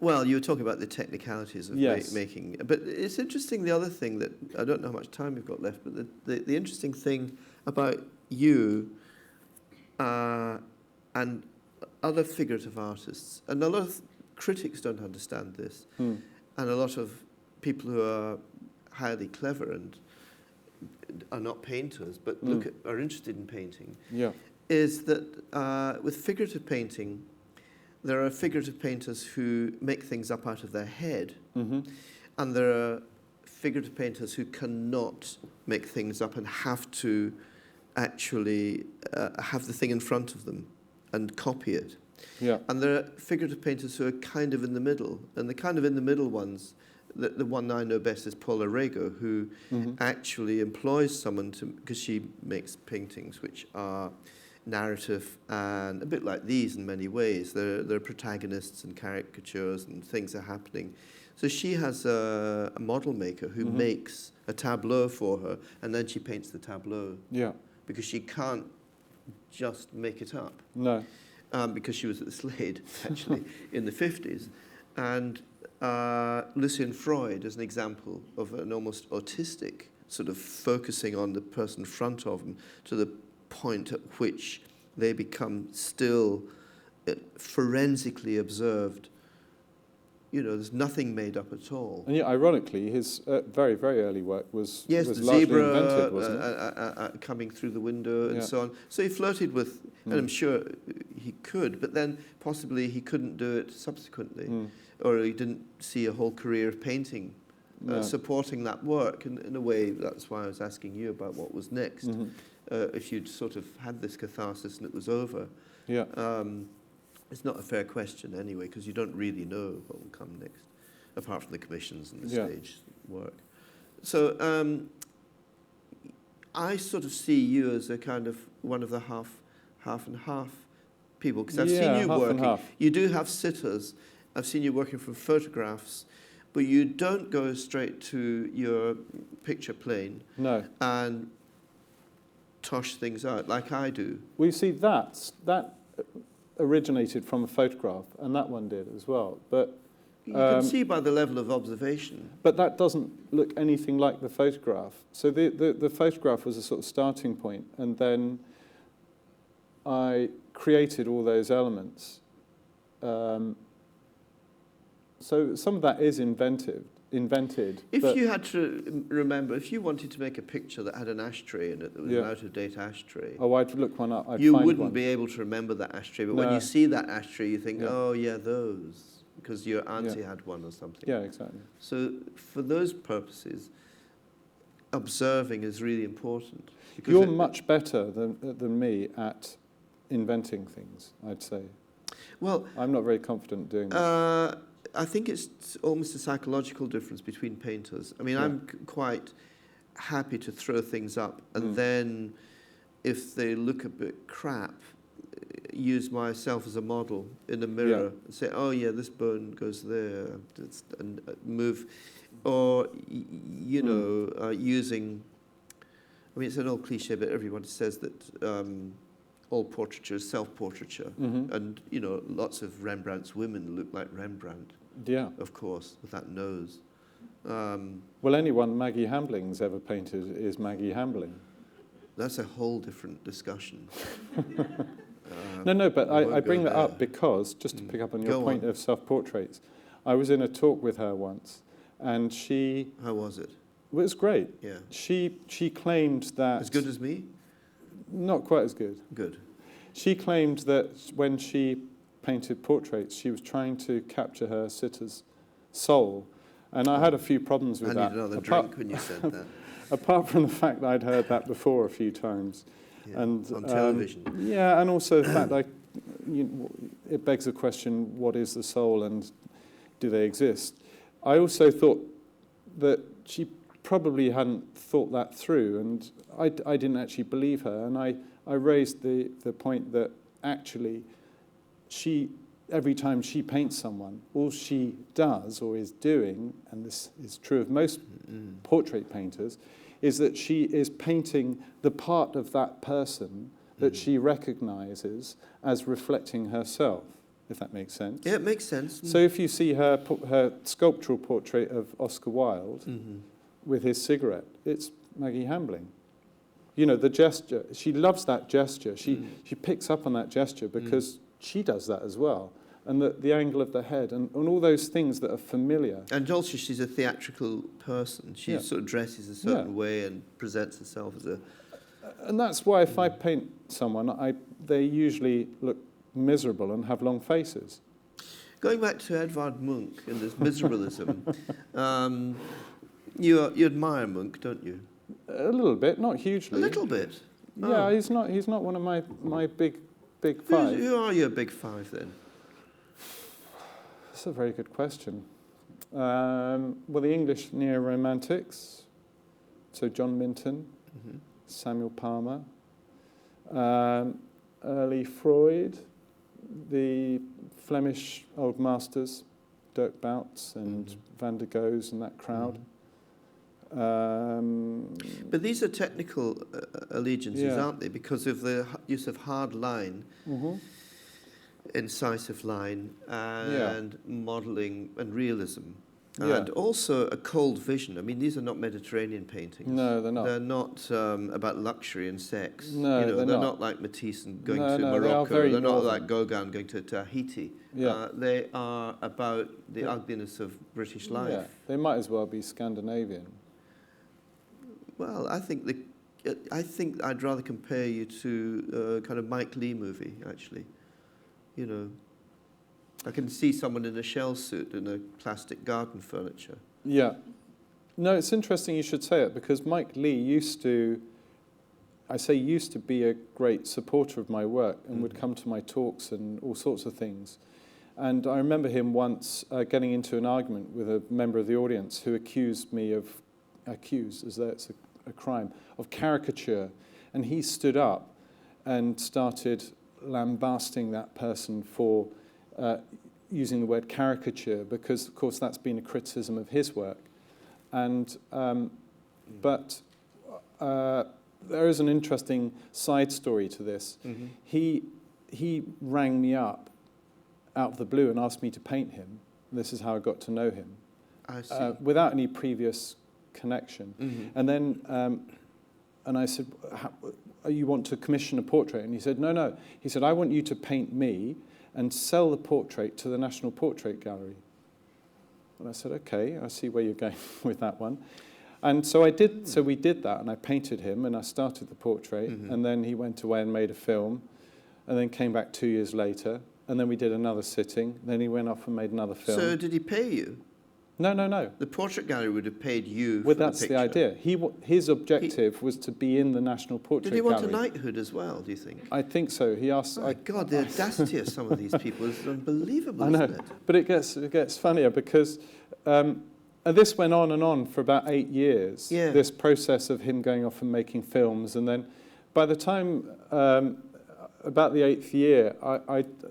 Well, you were talking about the technicalities of making. But it's interesting, the other thing that, I don't know how much time we've got left, but the interesting thing about you and other figurative artists, and a lot of critics don't understand this, and a lot of people who are highly clever and are not painters, but are interested in painting, is that with figurative painting, there are figurative painters who make things up out of their head, and there are figurative painters who cannot make things up and have to actually have the thing in front of them and copy it. Yeah. And there are figurative painters who are kind of in the middle, and the kind of in the middle ones, the one I know best is Paula Rego, who actually employs someone to, because she makes paintings which are narrative and a bit like these in many ways. There are protagonists and caricatures and things are happening. So she has a model maker who makes a tableau for her, and then she paints the tableau. Yeah. Because she can't just make it up. No. Because she was at the Slade, actually, in the 50s. And Lucien Freud is an example of an almost autistic sort of focusing on the person in front of them to the point at which they become still forensically observed. You know, there's nothing made up at all. And yet, ironically, his very, very early work was the largely zebra invented, wasn't it? Coming through the window and so on. So he flirted with, and I'm sure he could, but then possibly he couldn't do it subsequently, or he didn't see a whole career of painting supporting that work. And in a way, that's why I was asking you about what was next. If you'd sort of had this catharsis and it was over. Yeah. It's not a fair question anyway, because you don't really know what will come next, apart from the commissions and the stage work. So I sort of see you as a kind of one of the half and half people, because I've seen you working. You do have sitters. I've seen you working from photographs, but you don't go straight to your picture plane and tosh things out like I do. Well, you see, that originated from a photograph, and that one did as well. But You can see by the level of observation. But that doesn't look anything like the photograph. So the photograph was a sort of starting point, and then I created all those elements. So some of that is invented. If you had to remember, if you wanted to make a picture that had an ashtray in it, that was an out-of-date ashtray, I'd look one up. you wouldn't be able to remember that ashtray. But when No. you see that ashtray, you think, oh yeah, those, because your auntie had one or something. Yeah, exactly. So for those purposes, observing is really important. You're much better than me at inventing things, I'd say. Well, I'm not very confident doing that. I think it's almost a psychological difference between painters. I mean, I'm quite happy to throw things up, and then if they look a bit crap, use myself as a model in the mirror and say, oh yeah, this bone goes there, and move. Or, you know, using, I mean, it's an old cliche, but everyone says that all portraiture is self-portraiture. And, you know, lots of Rembrandt's women look like Rembrandt. Yeah. Of course, with that nose. Well, anyone Maggie Hambling's ever painted is Maggie Hambling. That's a whole different discussion. No, but I bring that up because, just to pick up on your point of self-portraits, I was in a talk with her once, and she... How was it? Well, it was great. Yeah. She claimed that... As good as me? Not quite as good. Good. She claimed that when she painted portraits, she was trying to capture her sitter's soul. And I had a few problems with that. I need another drink when you said that. Apart from the fact that I'd heard that before a few times. Yeah, and on television. Yeah, and also the fact that it begs the question, what is the soul and do they exist? I also thought that she probably hadn't thought that through, and I didn't actually believe her. And I raised the point that actually every time she paints someone, all she does or is doing, and this is true of most portrait painters, is that she is painting the part of that person that she recognizes as reflecting herself, if that makes sense. Yeah, it makes sense. So if you see her sculptural portrait of Oscar Wilde with his cigarette, it's Maggie Hambling. You know, the gesture, she loves that gesture. She picks up on that gesture because she does that as well. And the angle of the head and all those things that are familiar. And also she's a theatrical person. She sort of dresses a certain way and presents herself as a... And that's why if I paint someone, they usually look miserable and have long faces. Going back to Edvard Munch and this miserabilism, you admire Munch, don't you? A little bit, not hugely. A little bit? Yeah, he's not one of my big five. Who are your big five then? That's a very good question. Well, the English neo-romantics, so John Minton, Samuel Palmer, early Freud, the Flemish old masters, Dirk Bouts and Van der Goes and that crowd. But these are technical allegiances, aren't they? Because of the use of hard line, incisive line, and modelling and realism. And also a cold vision. I mean, these are not Mediterranean paintings. No, they're not. They're not about luxury and sex. No, they're not like Matisse and going to no, Morocco. they're not like Gauguin going to Tahiti. Yeah. They are about the ugliness of British life. Yeah, they might as well be Scandinavian. Well, I think I'd rather compare you to a kind of Mike Leigh movie, actually. You know, I can see someone in a shell suit in a plastic garden furniture. Yeah. No, it's interesting you should say it, because Mike Leigh used to be a great supporter of my work and would come to my talks and all sorts of things. And I remember him once getting into an argument with a member of the audience who accused me of, as though it's a crime, of caricature. And he stood up and started lambasting that person for using the word caricature, because, of course, that's been a criticism of his work. And but there is an interesting side story to this. He rang me up out of the blue and asked me to paint him, This is how I got to know him, I see. without any previous connection. And then, and I said, you want to commission a portrait? And he said, no. He said, I want you to paint me and sell the portrait to the National Portrait Gallery. And I said, okay, I see where you're going with that one. And so I did. So we did that, and I painted him, and I started the portrait, and then he went away and made a film, and then came back 2 years later, and then we did another sitting. Then he went off and made another film. So did he pay you? No. The portrait gallery would have paid you Well, for that's the the picture. idea. His objective was to be in the National Portrait Did he Gallery. want a knighthood as well, do you think? I think so. He asked. My God, the audacity of some of these people is unbelievable, I know, isn't it? but it gets funnier because and this went on and on for about 8 years. Yeah. This process of him going off and making films, and then by the time about the 8th year,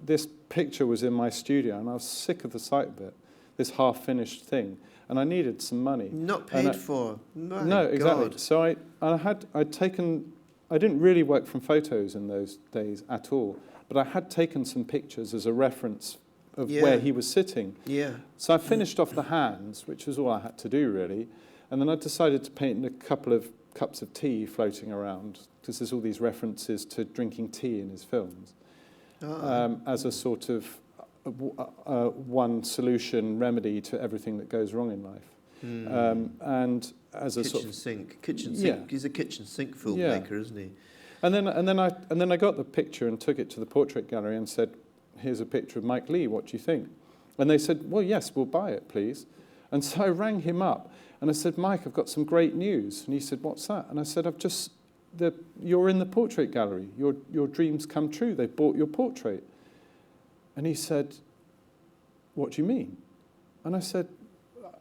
this picture was in my studio, and I was sick of the sight of it. This half-finished thing, and I needed some money. Not paid for. My No, exactly. God. So I didn't really work from photos in those days at all, but I had taken some pictures as a reference of where he was sitting. Yeah. So I finished off the hands, which was all I had to do really, and then I decided to paint a couple of cups of tea floating around, because there's all these references to drinking tea in his films, as a sort of one solution remedy to everything that goes wrong in life. And as a Kitchen sort of, sink. Yeah. He's a kitchen sink Yeah. filmmaker, isn't he? and then I got the picture and took it to the portrait gallery and said, here's a picture of Mike Leigh, what do you think? And they said, well, yes, we'll buy it, please. And so I rang him up and I said, Mike, I've got some great news. And he said, what's that? And I said, you're in the portrait gallery. Your dreams come true. They've bought your portrait. And he said, what do you mean? And I said,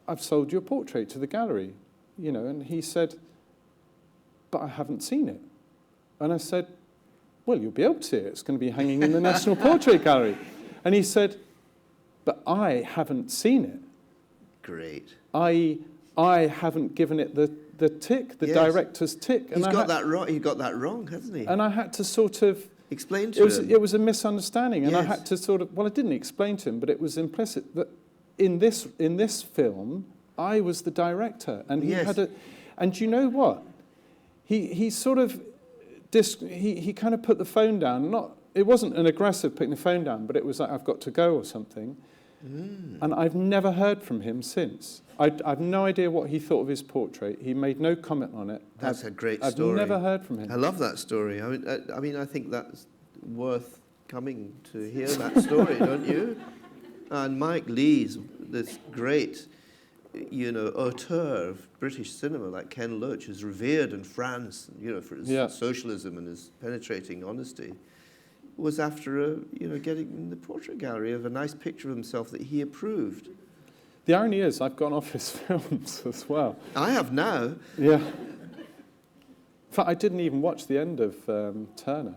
I've sold your portrait to the gallery, and he said, but I haven't seen it. And I said, well, you'll be able to see it. It's going to be hanging in the National Portrait Gallery. And he said, but I haven't seen it. Great. I haven't given it the tick, the director's tick. He's got that wrong. He got that wrong, hasn't he? And I had to sort of Explain to him. It was a misunderstanding, and I Yes. had to sort of. Well, I didn't explain to him, but it was implicit that in this film, I was the director, and he Yes. had a. And do you know what? He sort of. He kind of put the phone down. It wasn't an aggressive putting the phone down, but it was like, I've got to go or something. And I've never heard from him since. I've no idea what he thought of his portrait. He made no comment on it. That's a great story. I've never heard from him. I love that story. I mean, I think that's worth coming to hear that story, don't you? And Mike Leigh's this great, auteur of British cinema, like Ken Loach, is revered in France, for his socialism and his penetrating honesty, was after getting in the portrait gallery of a nice picture of himself that he approved. The irony is, I've gone off his films as well. I have now. Yeah. In fact, I didn't even watch the end of Turner.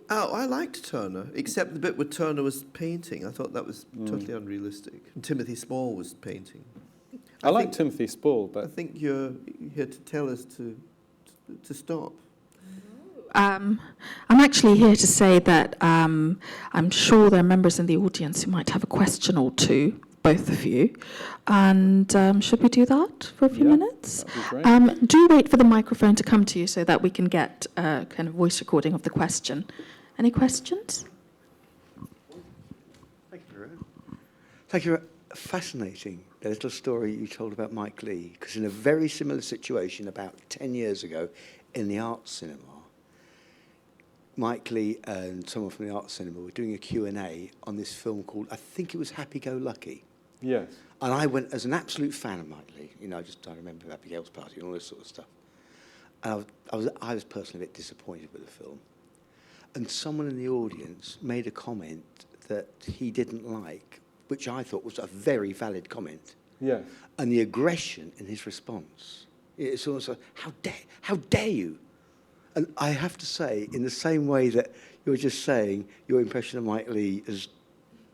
Oh, I liked Turner, except the bit where Turner was painting. I thought that was totally unrealistic. And Timothy Spall was painting. I like Timothy Spall, but I think you're here to tell us to stop. I'm actually here to say that I'm sure there are members in the audience who might have a question or two, both of you. And should we do that for a few minutes? That'd be great. Do wait for the microphone to come to you so that we can get a kind of voice recording of the question. Any questions? Thank you, Vera. Thank you. Fascinating, the little story you told about Mike Leigh, because in a very similar situation about 10 years ago in the Arts Cinema, Mike Leigh and someone from the Arts Cinema were doing a Q&A on this film called, I think it was Happy Go Lucky. yes. And I went as an absolute fan of Mike Leigh. I remember Abigail's Party and all this sort of stuff. And I was personally a bit disappointed with the film. And someone in the audience made a comment that he didn't like, which I thought was a very valid comment. Yes. And the aggression in his response, it's almost like, how dare you? And I have to say, in the same way that you're just saying your impression of Mike Leigh has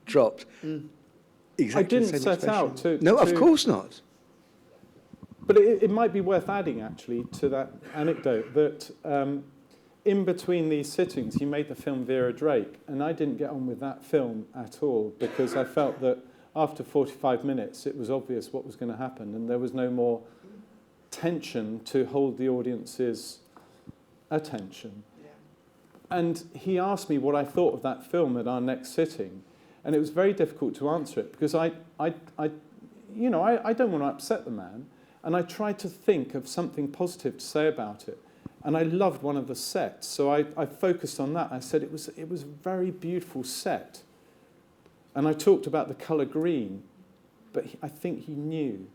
dropped, exactly I didn't the same set out expression. to... No, of to- course not. But it might be worth adding, actually, to that anecdote that in between these sittings, he made the film Vera Drake, and I didn't get on with that film at all because I felt that after 45 minutes, it was obvious what was going to happen, and there was no more tension to hold the audience's attention. And he asked me what I thought of that film at our next sitting, and it was very difficult to answer it because I don't want to upset the man, and I tried to think of something positive to say about it. And I loved one of the sets, so I focused on that. I said it was a very beautiful set, and I talked about the colour green, but I think he knew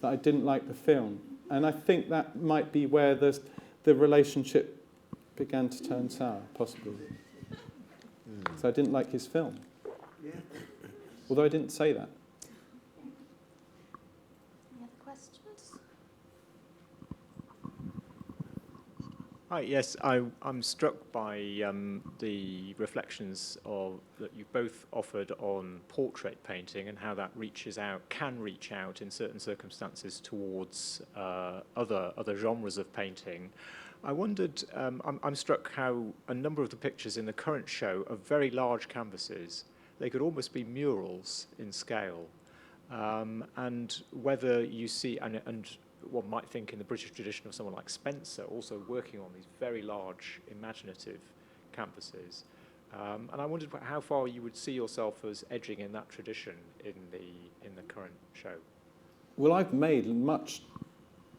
that I didn't like the film, and I think that might be where the relationship began to turn sour, possibly. So I didn't like his film. Although I didn't say that. Any other questions? Hi, yes, I'm struck by the reflections that you both offered on portrait painting and how that can reach out in certain circumstances towards other genres of painting. I wondered, I'm struck how a number of the pictures in the current show are very large canvases. They could almost be murals in scale. And whether you see, and one might think in the British tradition of someone like Spencer, also working on these very large, imaginative canvases. And I wondered how far you would see yourself as edging in that tradition in the current show. Well, I've made much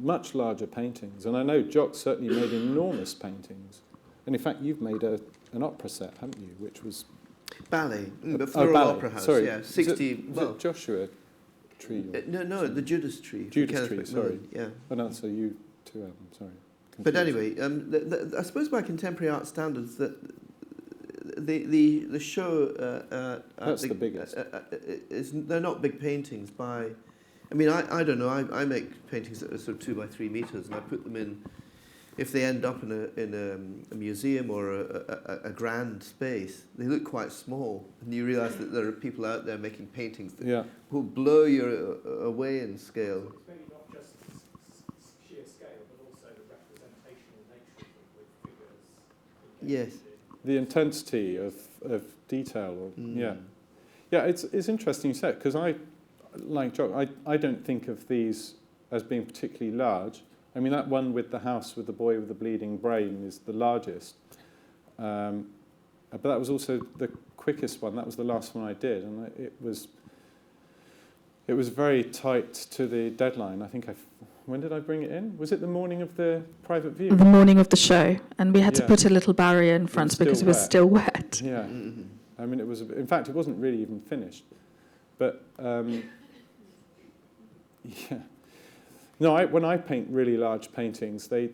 larger paintings, and I know Jock certainly made enormous paintings. And in fact, you've made an opera set, haven't you, which was... Ballet, the Floral ballet. Opera House, Sorry. yeah. 60, was it Joshua Tree? no, the Judas Tree. Judas Kenneth Tree, McMillan, sorry. Yeah. Oh, no, so you two have them, sorry. But Confused. anyway, I suppose by contemporary art standards, that the show... That's the biggest. They're not big paintings by... I mean, I don't know, I make paintings that are sort of 2 by 3 meters, and I put them in... If they end up in a museum or a grand space, they look quite small, and you realise that there are people out there making paintings that will blow you away in scale. It's maybe not just sheer scale, but also the representational nature of them with figures. Yes. The intensity of detail. Yeah, it's interesting you said, because I, like Jock, I don't think of these as being particularly large. I mean, that one with the house with the boy with the bleeding brain is the largest. But that was also the quickest one. That was the last one I did, and it was very tight to the deadline. I think when did I bring it in? Was it the morning of the private view? The morning of the show, and we had to put a little barrier in front because it was still wet. Yeah. I mean, in fact, it wasn't really even finished. But, yeah. No, when I paint really large paintings, they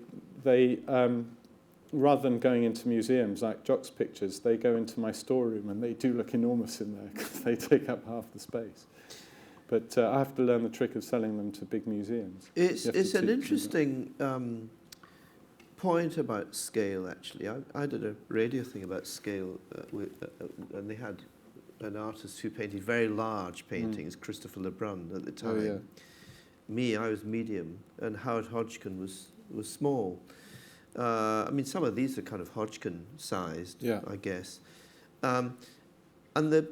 rather than going into museums like Jock's pictures, they go into my storeroom, and they do look enormous in there because they take up half the space. But I have to learn the trick of selling them to big museums. It's an interesting point about scale, actually. I did a radio thing about scale, and they had an artist who painted very large paintings, Christopher Lebrun at the time. Oh, yeah. Me, I was medium, and Howard Hodgkin was small. I mean, some of these are kind of Hodgkin-sized, I guess. And the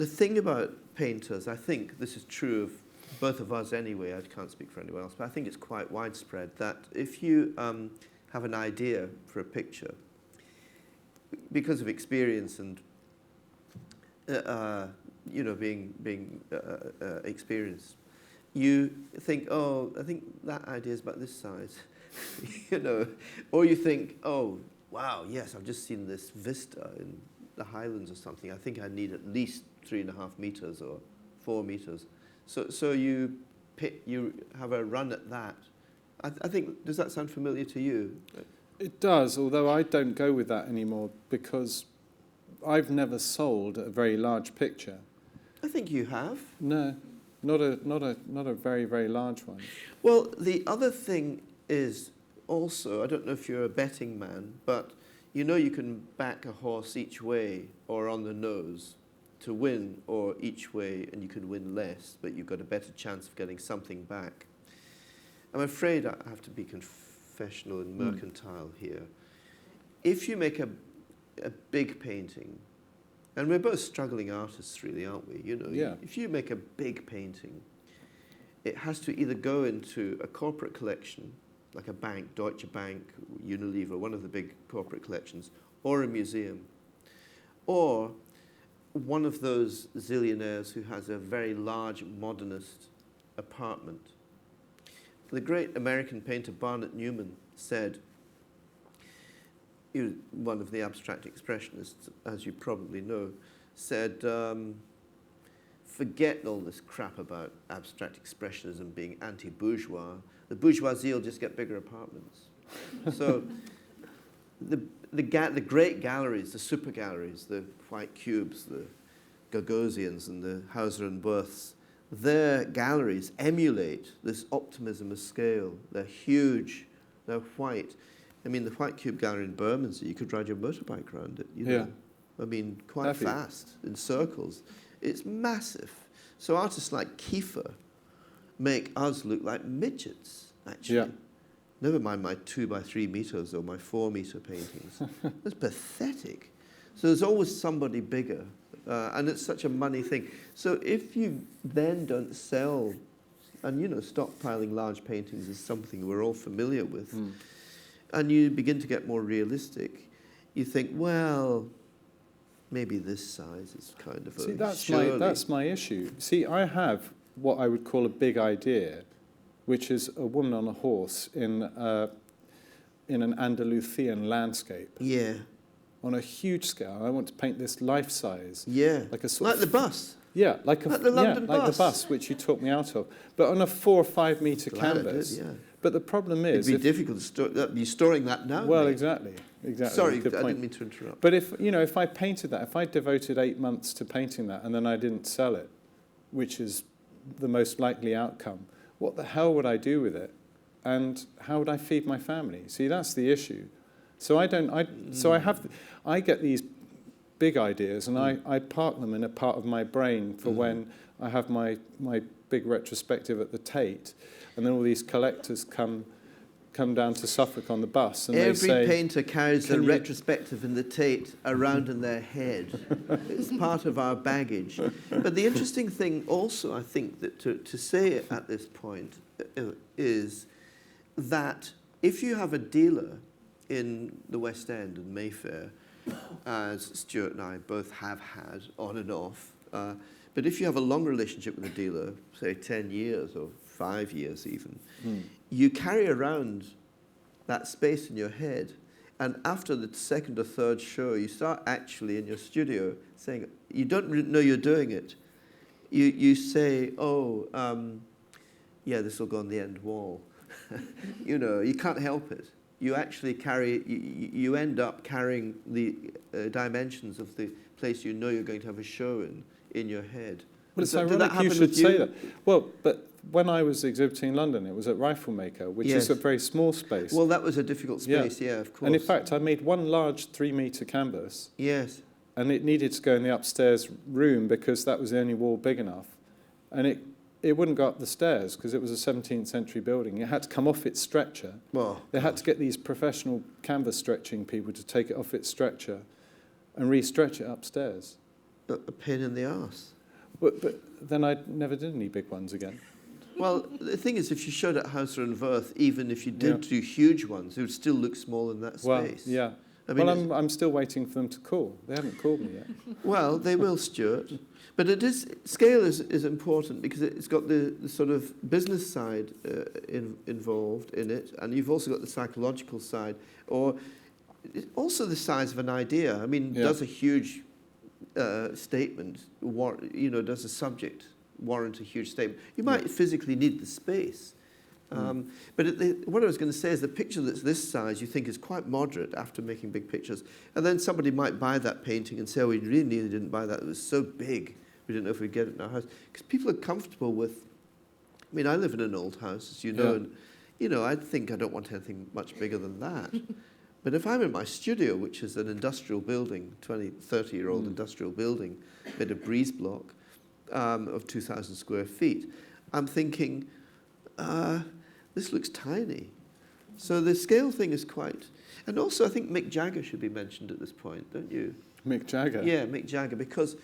thing about painters, I think this is true of both of us anyway, I can't speak for anyone else, but I think it's quite widespread, that if you have an idea for a picture, because of experience and, being experienced, you think, oh, I think that idea is about this size, or you think, oh, wow, yes, I've just seen this vista in the Highlands or something. I think I need at least 3.5 meters or 4 meters. So you have a run at that. I think, does that sound familiar to you? It does, although I don't go with that anymore because I've never sold a very large picture. I think you have. No. Not a very, very large one. Well, the other thing is also, I don't know if you're a betting man, but you can back a horse each way or on the nose to win, or each way, and you can win less, but you've got a better chance of getting something back. I'm afraid I have to be confessional and mercantile here. If you make a big painting And we're both struggling artists, really, aren't we? You know, Yeah. if you make a big painting, it has to either go into a corporate collection, like a bank, Deutsche Bank, Unilever, one of the big corporate collections, or a museum, or one of those zillionaires who has a very large modernist apartment. The great American painter Barnett Newman said, he was one of the abstract expressionists, as you probably know, said, forget all this crap about abstract expressionism being anti-bourgeois. The bourgeoisie will just get bigger apartments. So the great galleries, the super galleries, the White Cubes, the Gagosians and the Hauser and Wirths, their galleries emulate this optimism of scale. They're huge, they're white. I mean, the White Cube Gallery in Bermondsey, you could ride your motorbike around it, you know. Yeah. I mean, quite fast, in circles. It's massive. So artists like Kiefer make us look like midgets, actually. Yeah. Never mind my 2 by 3 meters or my 4 meter paintings. That's pathetic. So there's always somebody bigger. And it's such a money thing. So if you then don't sell, and you know, stockpiling large paintings is something we're all familiar with, and you begin to get more realistic, you think, well, maybe this size is kind of See, a that's my issue. See, I have what I would call a big idea, which is a woman on a horse in an Andalusian landscape. Yeah. On a huge scale. I want to paint this life size. Yeah. Like a sort like of, the bus. Yeah, like the London like bus. the bus, which you took me out of. But on a 4 or 5 meter Glad I canvas. did, yeah. But the problem is, It'd be difficult to be storing that now. well, mate. exactly. Sorry, I Good point. didn't mean to interrupt. But if I painted that, if I devoted 8 months to painting that and then I didn't sell it, which is the most likely outcome, what the hell would I do with it? And how would I feed my family? See, that's the issue. So I get these big ideas and I park them in a part of my brain for when I have my big retrospective at the Tate, and then all these collectors come down to Suffolk on the bus, and Every they say, painter carries a "Can you-" retrospective in the Tate around in their head. It's part of our baggage. But the interesting thing also, I think, that to say at this point is that if you have a dealer in the West End and Mayfair, as Stuart and I both have had on and off, but if you have a long relationship with a dealer, say 10 years or 5 years even, you carry around that space in your head, and after the second or third show, you start actually in your studio saying, you don't know you're doing it. You say, yeah, this will go on the end wall. You know, you can't help it. You actually you end up carrying the dimensions of the place you know you're going to have a show in your head. Well, it's Did that ironic you happen should with say you? that. Well, but when I was exhibiting in London, it was at Riflemaker, which Yes. is a very small space. Well, that was a difficult space, yeah, of course. And in fact, I made one large 3 meter canvas, Yes. and it needed to go in the upstairs room because that was the only wall big enough. And it wouldn't go up the stairs because it was a 17th century building. It had to come off its stretcher. Well, They had to get these professional canvas stretching people to take it off its stretcher and re-stretch it upstairs. a pain in the arse. But then I never did any big ones again. Well, the thing is, if you showed at Hauser and Wirth, even if you did do huge ones, it would still look small in that space. Well, yeah. I mean, Well, I'm still waiting for them to call. They haven't called me yet. well, they will, Stuart. But scale is important because it's got the sort of business side involved in it, and you've also got the psychological side, or also the size of an idea. I mean, does a huge statement, does a subject warrant a huge statement? You might physically need the space. But what I was going to say is the picture that's this size you think is quite moderate after making big pictures. And then somebody might buy that painting and say, oh, we really nearly didn't buy that. It was so big. We didn't know if we'd get it in our house. Because people are comfortable with... I mean, I live in an old house, as you know. And, I think I don't want anything much bigger than that. But if I'm in my studio, which is an industrial building, 20, 30-year-old industrial building, made of breeze block of 2,000 square feet, I'm thinking... this looks tiny. So the scale thing is quite... And also, I think Mick Jagger should be mentioned at this point, don't you? Mick Jagger? Yeah, Mick Jagger, because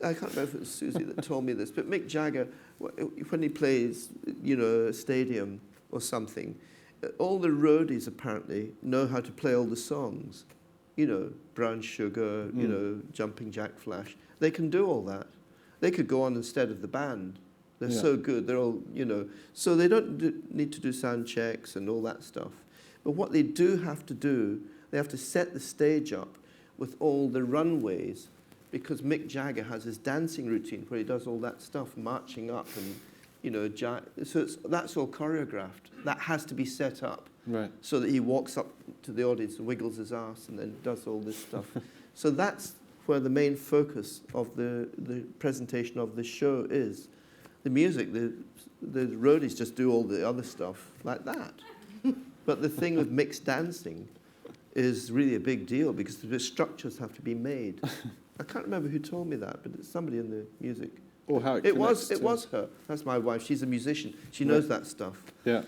I can't remember if it was Susie that told me this, but Mick Jagger, when he plays, a stadium or something, all the roadies apparently know how to play all the songs. Brown Sugar, Jumping Jack Flash. They can do all that. They could go on instead of the band. They're so good. They're all, so they don't need to do sound checks and all that stuff. But what they do have to do, they have to set the stage up with all the runways, because Mick Jagger has his dancing routine where he does all that stuff, marching up and, so that's all choreographed. That has to be set up. Right. So that he walks up to the audience and wiggles his ass and then does all this stuff. So that's where the main focus of the presentation of the show is. The music, the roadies just do all the other stuff like that. But the thing with mixed dancing is really a big deal because the structures have to be made. I can't remember who told me that, but it's somebody in the music. Or how it was her. That's my wife. She's a musician. She knows that stuff. Yeah.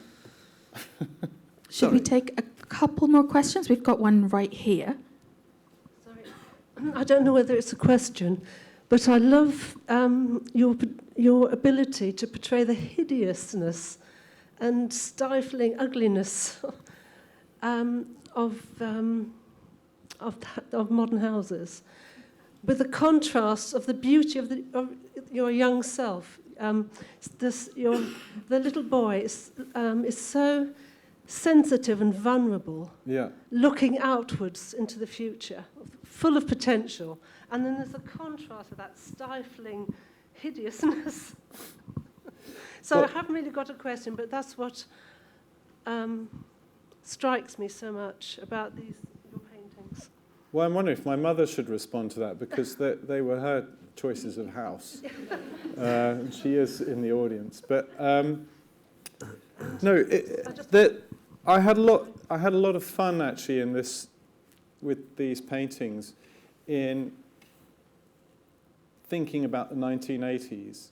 Should we take a couple more questions? We've got one right here. Sorry. I don't know whether it's a question, but I love your ability to portray the hideousness and stifling ugliness of modern houses, with the contrast of the beauty of your young self. The little boy is so sensitive and vulnerable, looking outwards into the future, full of potential. And then there's a contrast of that stifling hideousness. So I haven't really got a question, but that's what strikes me so much about your paintings. Well, I'm wondering if my mother should respond to that, because they were her choices of house. She is in the audience. But no, I had a lot of fun actually with these paintings, in thinking about the 1980s,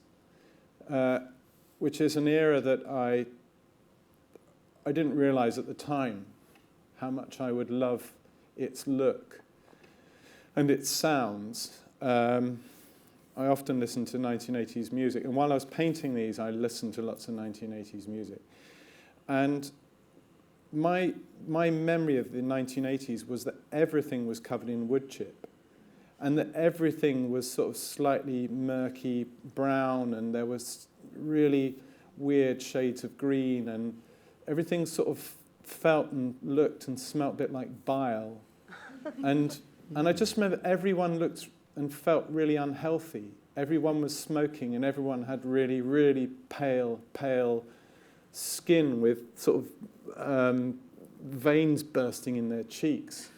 which is an era that I didn't realize at the time how much I would love its look and its sounds. I often listen to 1980s music, and while I was painting these, I listened to lots of 1980s music. And my memory of the 1980s was that everything was covered in wood chip, and that everything was sort of slightly murky brown, and there was really weird shades of green, and everything sort of felt and looked and smelt a bit like bile. And I just remember everyone looked and felt really unhealthy. Everyone was smoking, and everyone had really, really pale skin with sort of veins bursting in their cheeks.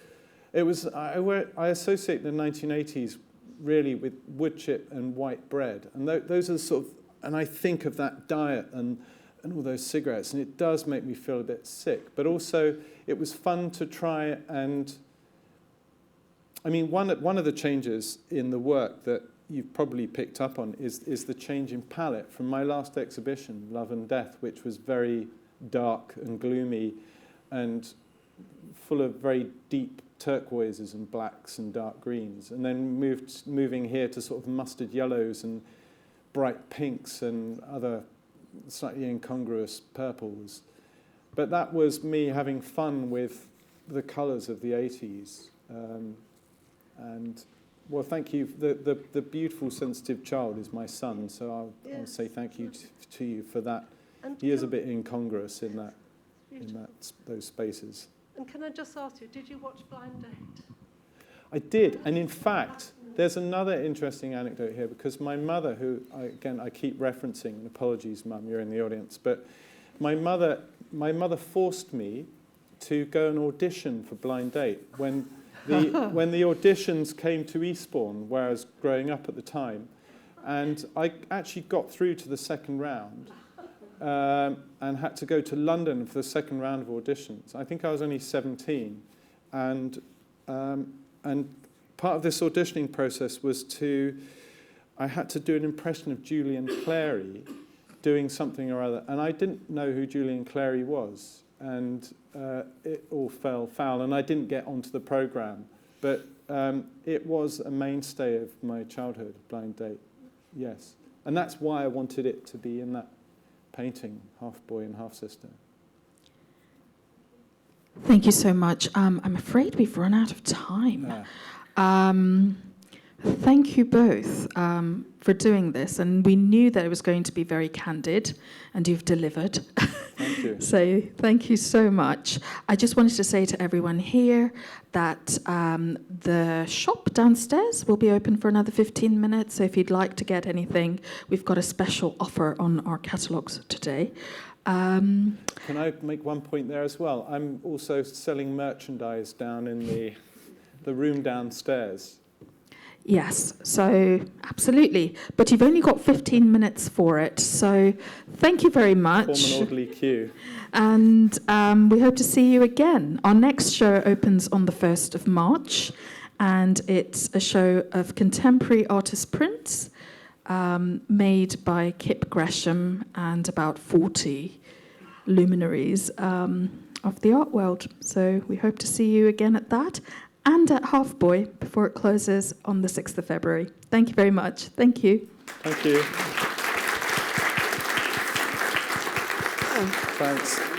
It was I associate the 1980s really with wood chip and white bread, and those are sort of, and I think of that diet and all those cigarettes, and it does make me feel a bit sick. But also, it was fun to try and, I mean, one of the changes in the work that you've probably picked up on is the change in palette from my last exhibition, Love and Death, which was very dark and gloomy and full of very deep turquoises and blacks and dark greens, and then moving here to sort of mustard yellows and bright pinks and other slightly incongruous purples. But that was me having fun with the colours of the 80s. And, well, thank you. The beautiful, sensitive child is my son, so I'll say thank you to you for that. And he is a bit incongruous in those spaces. And can I just ask you, did you watch Blind Date? I did, and in fact, there's another interesting anecdote here, because my mother, who, I keep referencing, and apologies, Mum, you're in the audience, but my mother forced me to go and audition for Blind Date when the auditions came to Eastbourne, where I was growing up at the time, and I actually got through to the second round and had to go to London for the second round of auditions. I think I was only 17, and part of this auditioning process was I had to do an impression of Julian Clary doing something or other, and I didn't know who Julian Clary was, and it all fell foul, and I didn't get onto the programme. But it was a mainstay of my childhood, Blind Date, yes. And that's why I wanted it to be in that painting, half boy and half sister. Thank you so much. I'm afraid we've run out of time. Thank you both for doing this. And we knew that it was going to be very candid, and you've delivered. Thank you. So thank you so much. I just wanted to say to everyone here that the shop downstairs will be open for another 15 minutes. So if you'd like to get anything, we've got a special offer on our catalogues today. Can I make one point there as well? I'm also selling merchandise down in the room downstairs. Yes, so absolutely. But you've only got 15 minutes for it. So thank you very much. Form an orderly queue. And we hope to see you again. Our next show opens on the 1st of March. And it's a show of contemporary artist prints made by Kip Gresham and about 40 luminaries of the art world. So we hope to see you again at that and at Half Boy before it closes on the 6th of February. Thank you very much. Thank you. Thank you. Thanks.